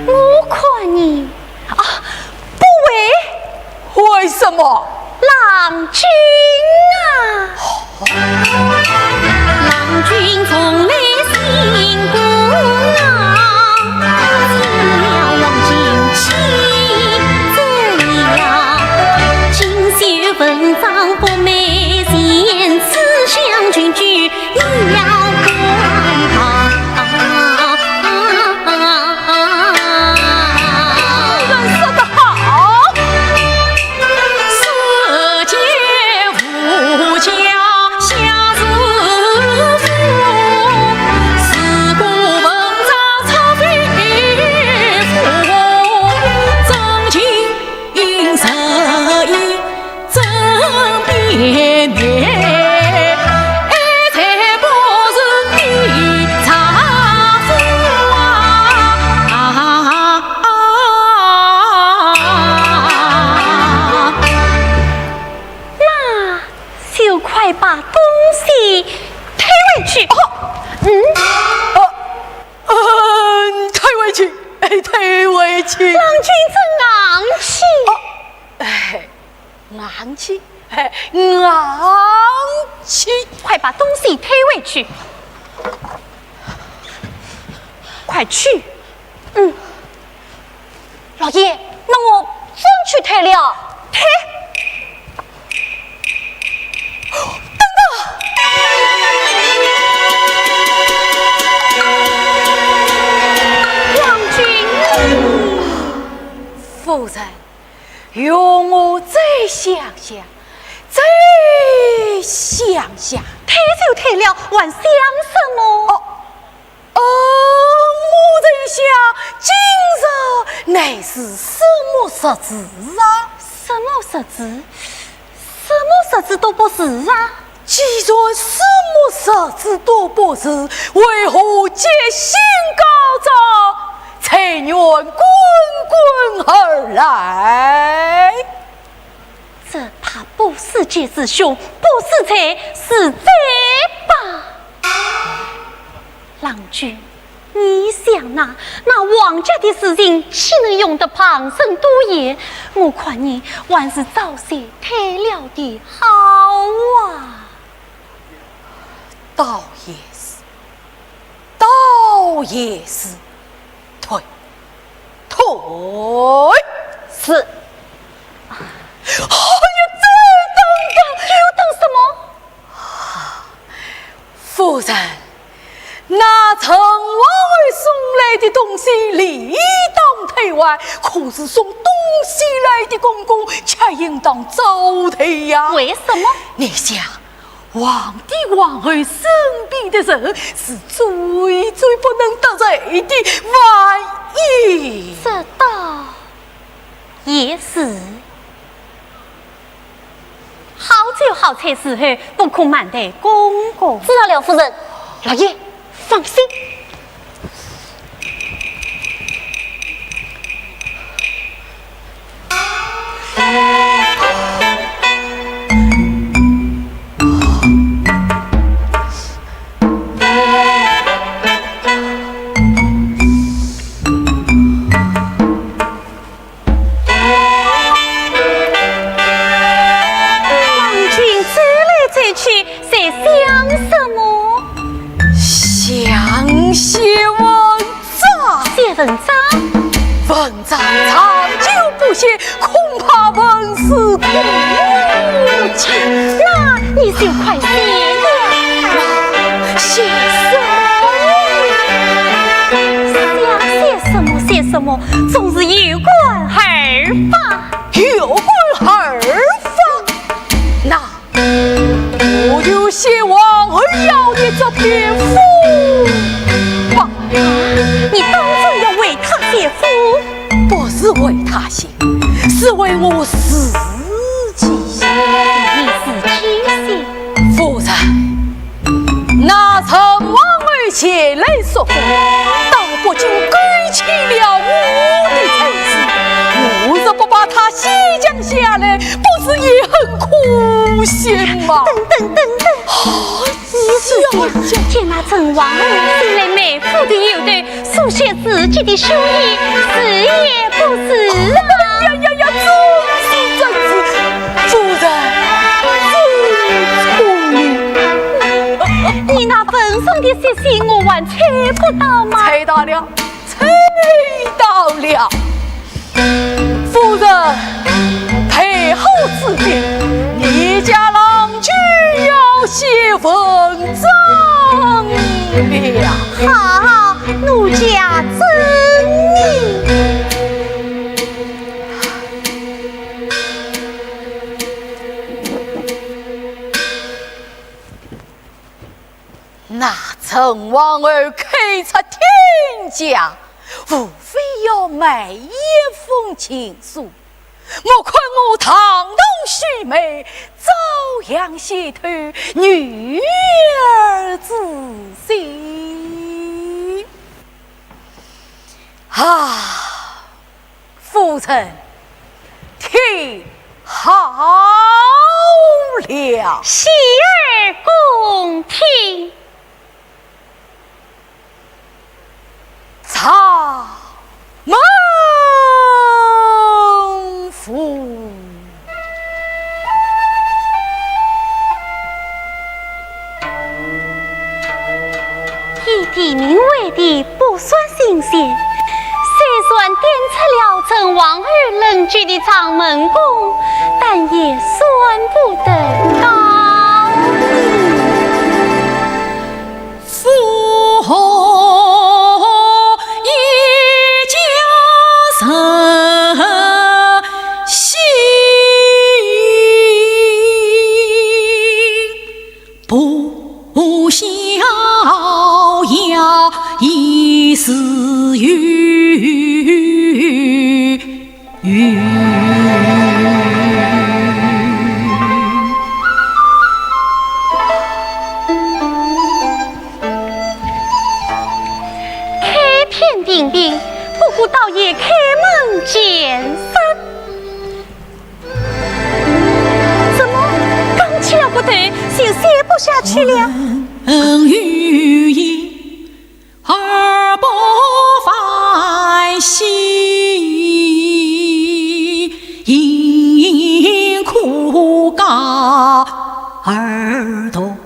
我看你啊，不为为什么？郎君啊，郎君从来心公啊，吃了黄金气走呀，锦绣文章不美贤，思想君居要官袍。昂气，昂气！快把东西推回去，快去！老爷，那我真去推了。推！等等！王君，夫人，容我再想想，再想想。推就推了，还想什么？我在想，今日乃是什么日子啊？什么日子？什么十字都不是啊！既然什么十字都不是，为何决心高涨，财源滚滚而来？这怕不是劫之凶，不是财是贼吧？郎君，你想那王家的事情，岂能用得旁生多言？我看你还是早些退了的好啊！倒也是，退是。哎呀，又等什么？夫人，那陈王儿送来的东西理当退还，可是送东西来的公公却应当早退呀。为什么？你想，皇帝王后身边的人是最不能得罪的，万一这倒也是。好酒好菜时候，不可慢待公公。知道了，夫人。老爷，放心。文章长久不写，恐怕文思枯尽。那你就快写写写什么，总是有关而发。有关而发，那我就写王儿要的这篇赋吧。你当真要为他写赋？不是为他写，是为我自己写。你自己写？夫人，那陈王儿前来说法，倒不禁勾起了我的愁思。我若不把他写讲下来，不是也很苦心吗？等，你是见那陈王儿进来买赋的有的，书写自己的书意，是也不是啊？真是，夫人真聪明。你那本上的写信我还猜不到吗？猜到了。夫人，太后之病，你家郎君要写文章了。好，奴家遵命。那陈王儿开出天价，无非要买一封情书。我看我堂堂须眉，照样写透女儿之心。啊，夫人，听好了，喜儿共听。草门府，以地名为的不算新鲜，虽算点出了陈王儿邻居的长门宫，但也算不得高富豪不逍遥，亦是去了？语言而不烦兮，因苦告耳朵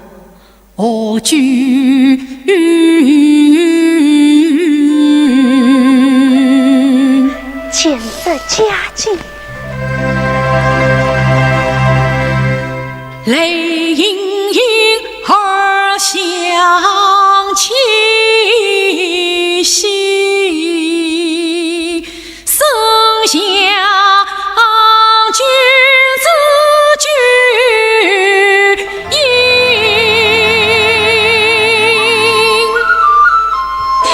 句。见色佳境，泪盈盈而相倾兮，生下君子句音。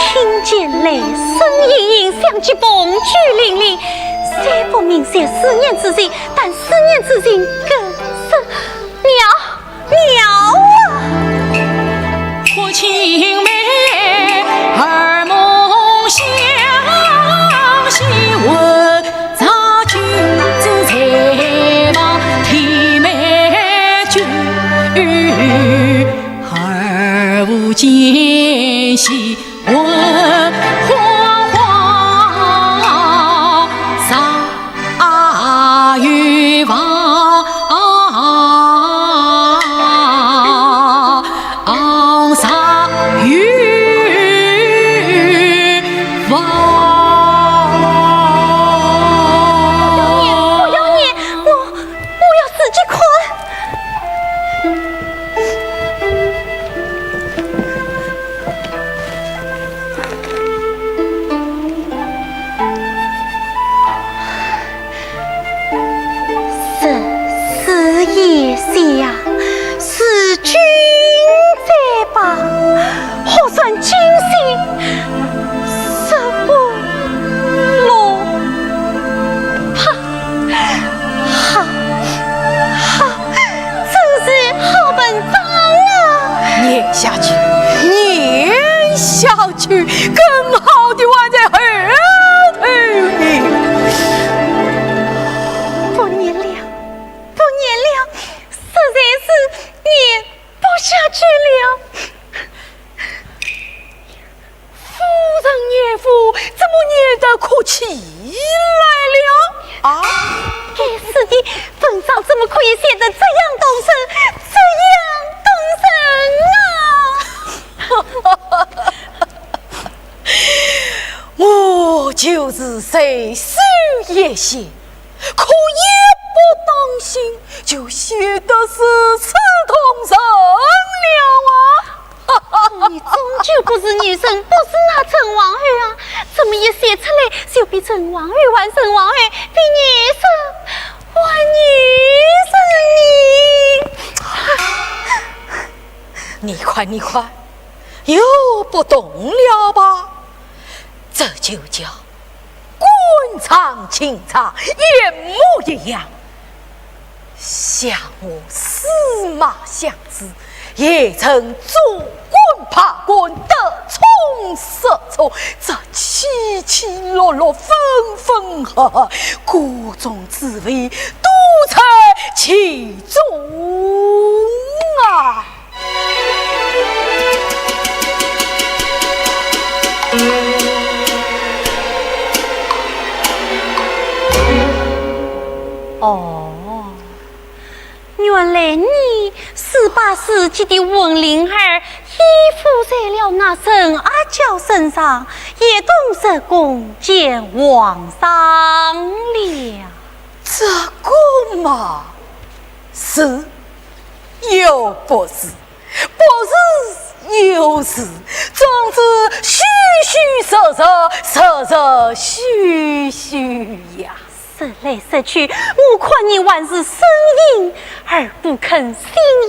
听见雷声隐隐，响起风巨凛凛。虽不明显思念之情，但思念之情更是渺啊！我青梅而梦相惜，问杂君子在望体美君，而无间隙问黄黄洒于望。更好的玩在后头呢。不念了，实在是念不下去了。夫人爷夫怎么念得哭起来了啊？该死的，本上怎么可以写得这样动人，我就是随手一写，可也不当心，就写得是刺痛人了啊！你终究不是女生，不是那陈王后啊！怎么一写出来就比陈王后还陈王后，比女生你快，又不懂了吧？这就叫官场情长一模一样，像我司马相之，也曾做官爬官，得宠失宠，这起落落，分分合合，各种滋味都在其中啊！哦，原来你18世纪的文灵儿依附在了那沈阿娇身上，也懂得恭见皇上了。这个嘛，是又不是，不是又是，总之虚虚实实，实实虚虚呀。说来说去，我看你还是呻吟而不肯呻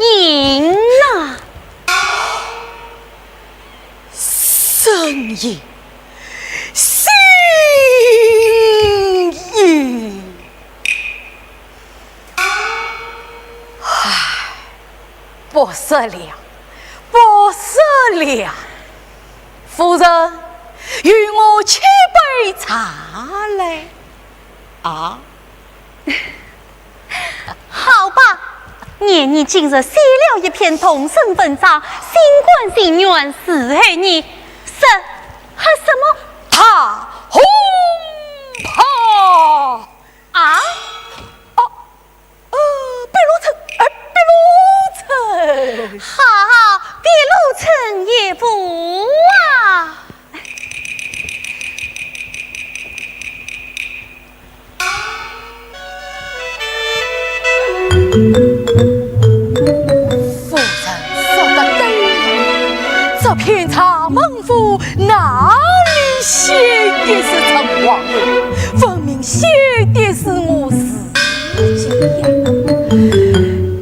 吟呐。呻吟，呻吟。唉，不是了，夫人，与我沏杯茶来。啊，好吧，念你今日写了一篇同声文章，新冠心愿是害你是还什么？怕轰怕啊？别路城，好，别路城也不啊。夫人说得对，这片茶门府哪里写的是陈王？分明写的是我自己呀！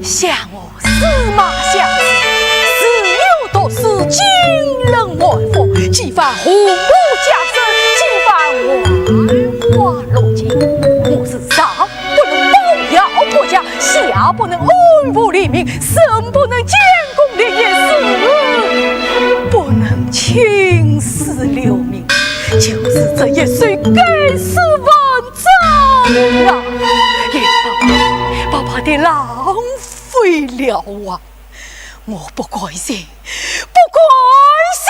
像我司马相子，自幼读书，惊人外风，几番红布加身，几番万花落尽。我是上不能动摇国家，下不能安抚黎民，身不能建功立业，死不能青史留名。就是这一岁该死文章啊，也白白的浪费了啊！我不怪心，不怪心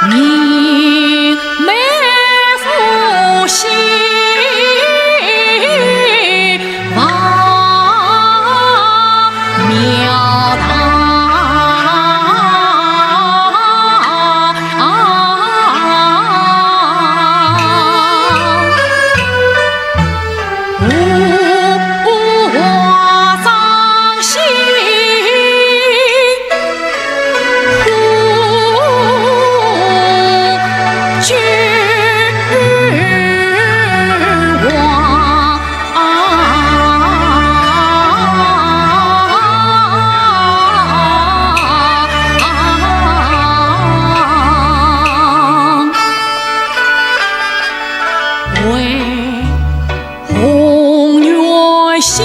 明媚复兴王庙星星，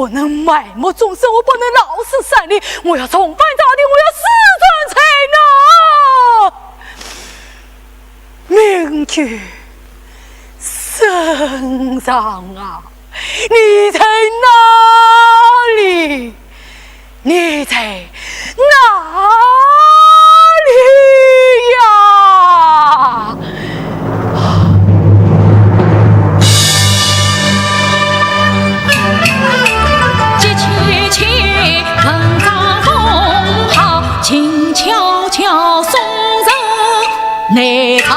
不能埋没终身，我不能老死山里，我要重返朝廷，我要死转才能。明君圣上啊，你在哪里？你在哪里呀？急切切腾张风号，静悄悄送人内朝。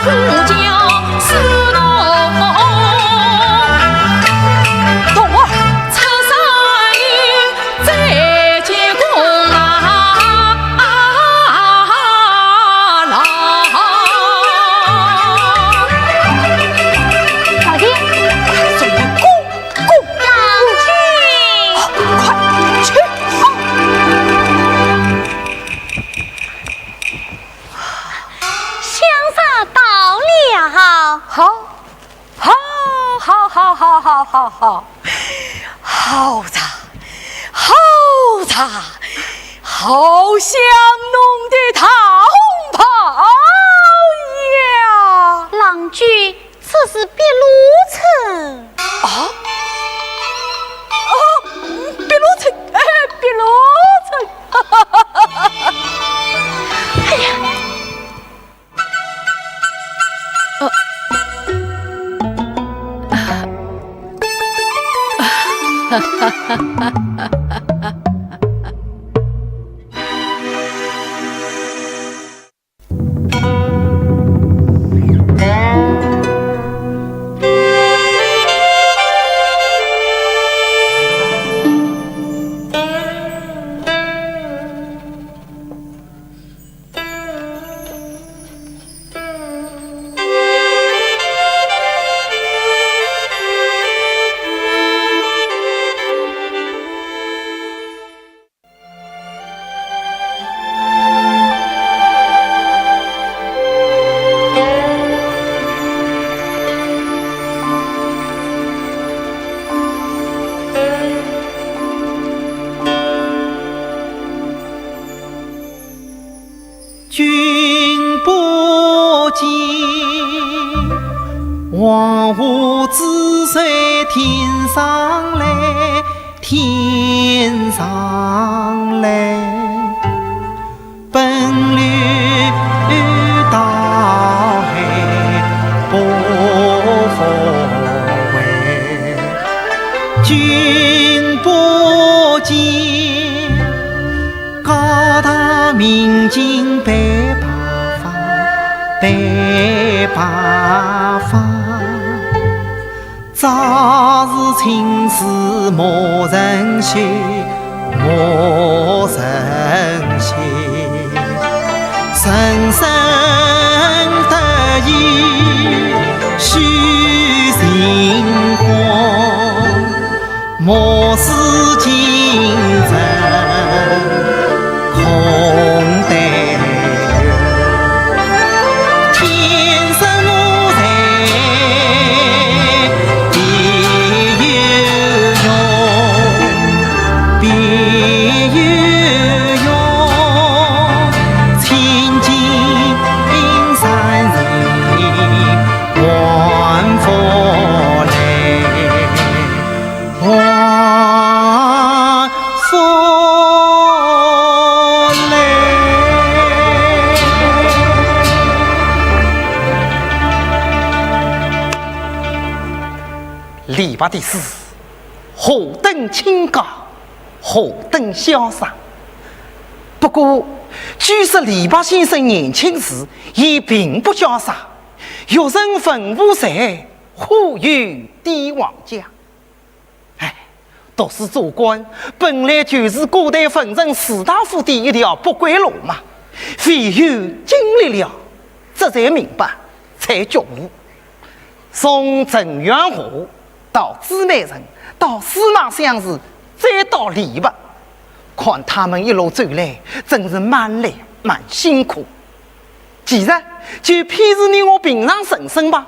呼叫司农，童儿出山雨再结功啊！老爹，送你公快去！乡萨到了。好茶，好香浓的桃泡呀！郎君，这是别路城。别罗城，别罗城，哎呀，君不见，黄河之水天上来，天上来，奔流到海不复回。君不见，高大明镜白白发，白白发，早是青丝莫人羞，莫人羞，人生得意须尽欢，莫使今生空待月。天生我材必有用，必有用，千金山人还复来，还复李白的诗何等清高，何等潇洒。不过据说李白先生年轻时也并不潇洒，欲乘风无塞，忽有帝王家。读书做官本来就是古代封臣士大夫的一条不归路嘛，唯有经历了这才明白，才觉悟。从陈元和到朱美人，到司马相如，再到李白，看他们一路走来，真是蛮累蛮辛苦。其实就譬如你我平常人生吧，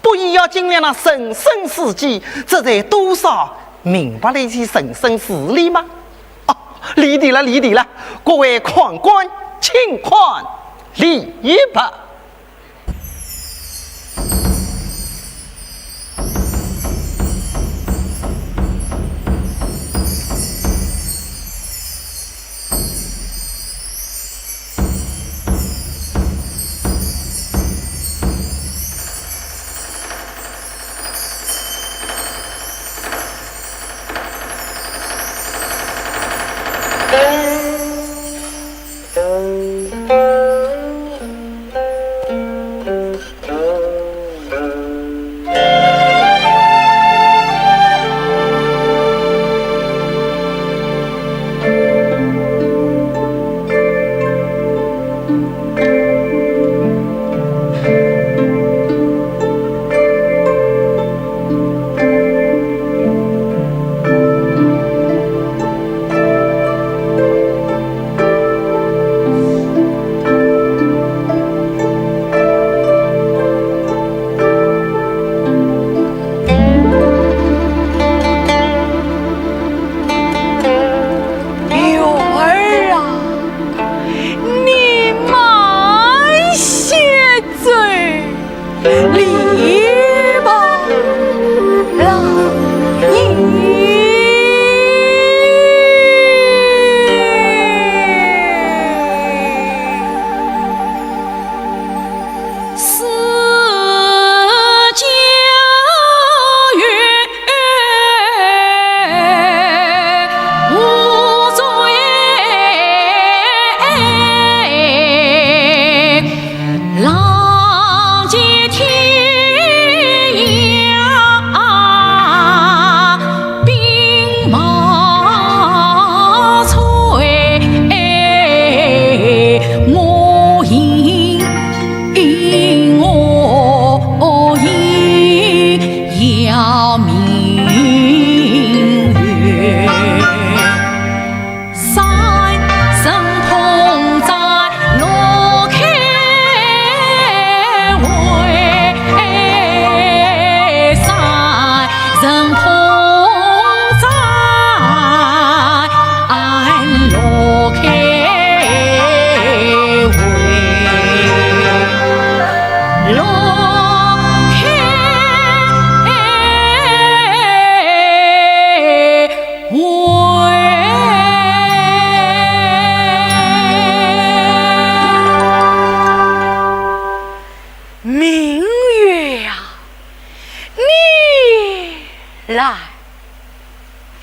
不也要经历了人生四季，这才多少明白了一些人生事理吗？哦，离题了，离题了！各位宦官，请看礼吧。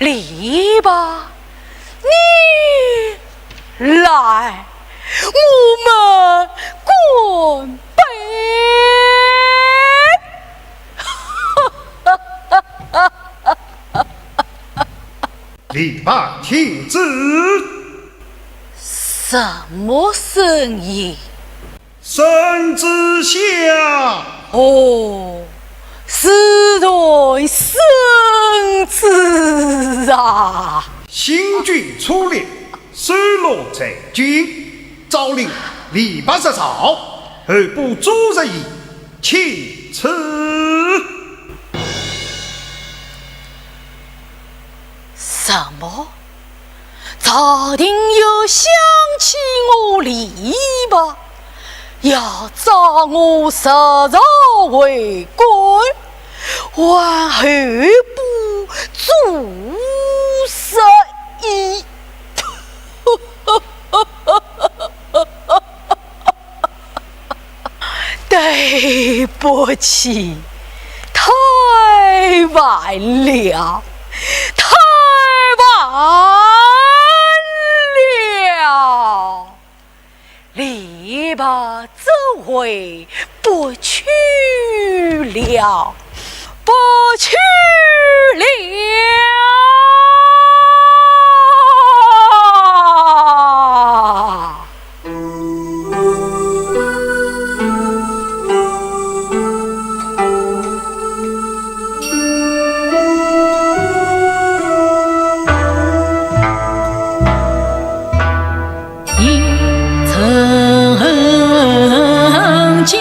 篱笆，你来，我们滚呗！礼罢停止。什么声音？圣旨下。哦，是对圣旨啊！新君出猎，失落在军，诏令礼罢设朝，而不诸人矣，请辞。什么？朝廷又想起我篱笆，要召我设朝为官，还何不足十一？对不起，太晚了，太晚了，篱笆这回不去了，不去了。曾经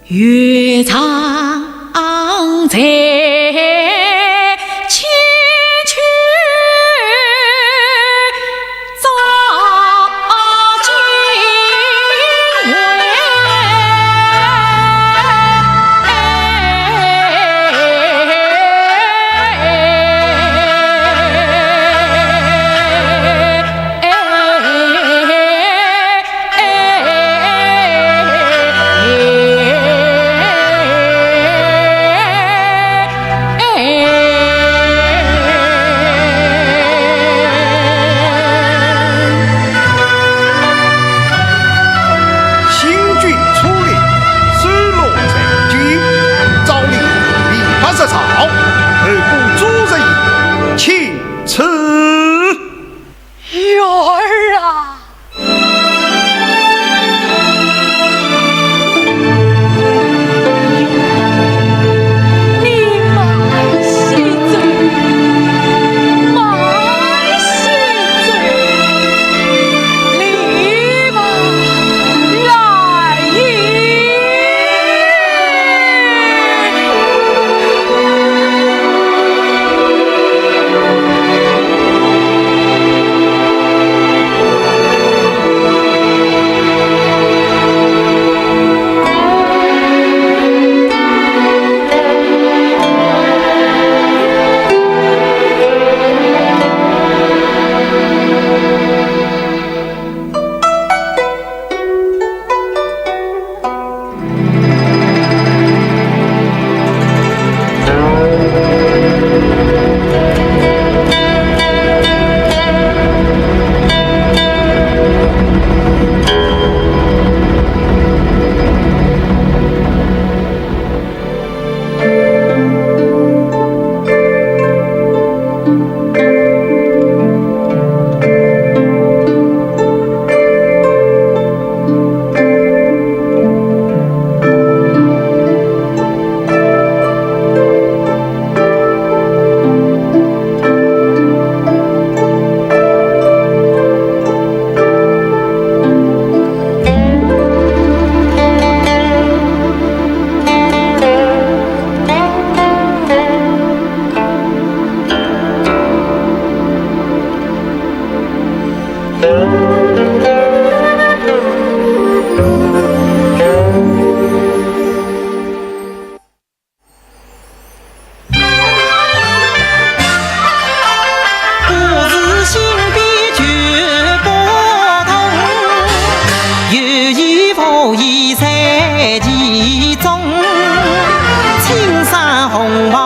乐唱在千秋照今义在其中，青山红袍。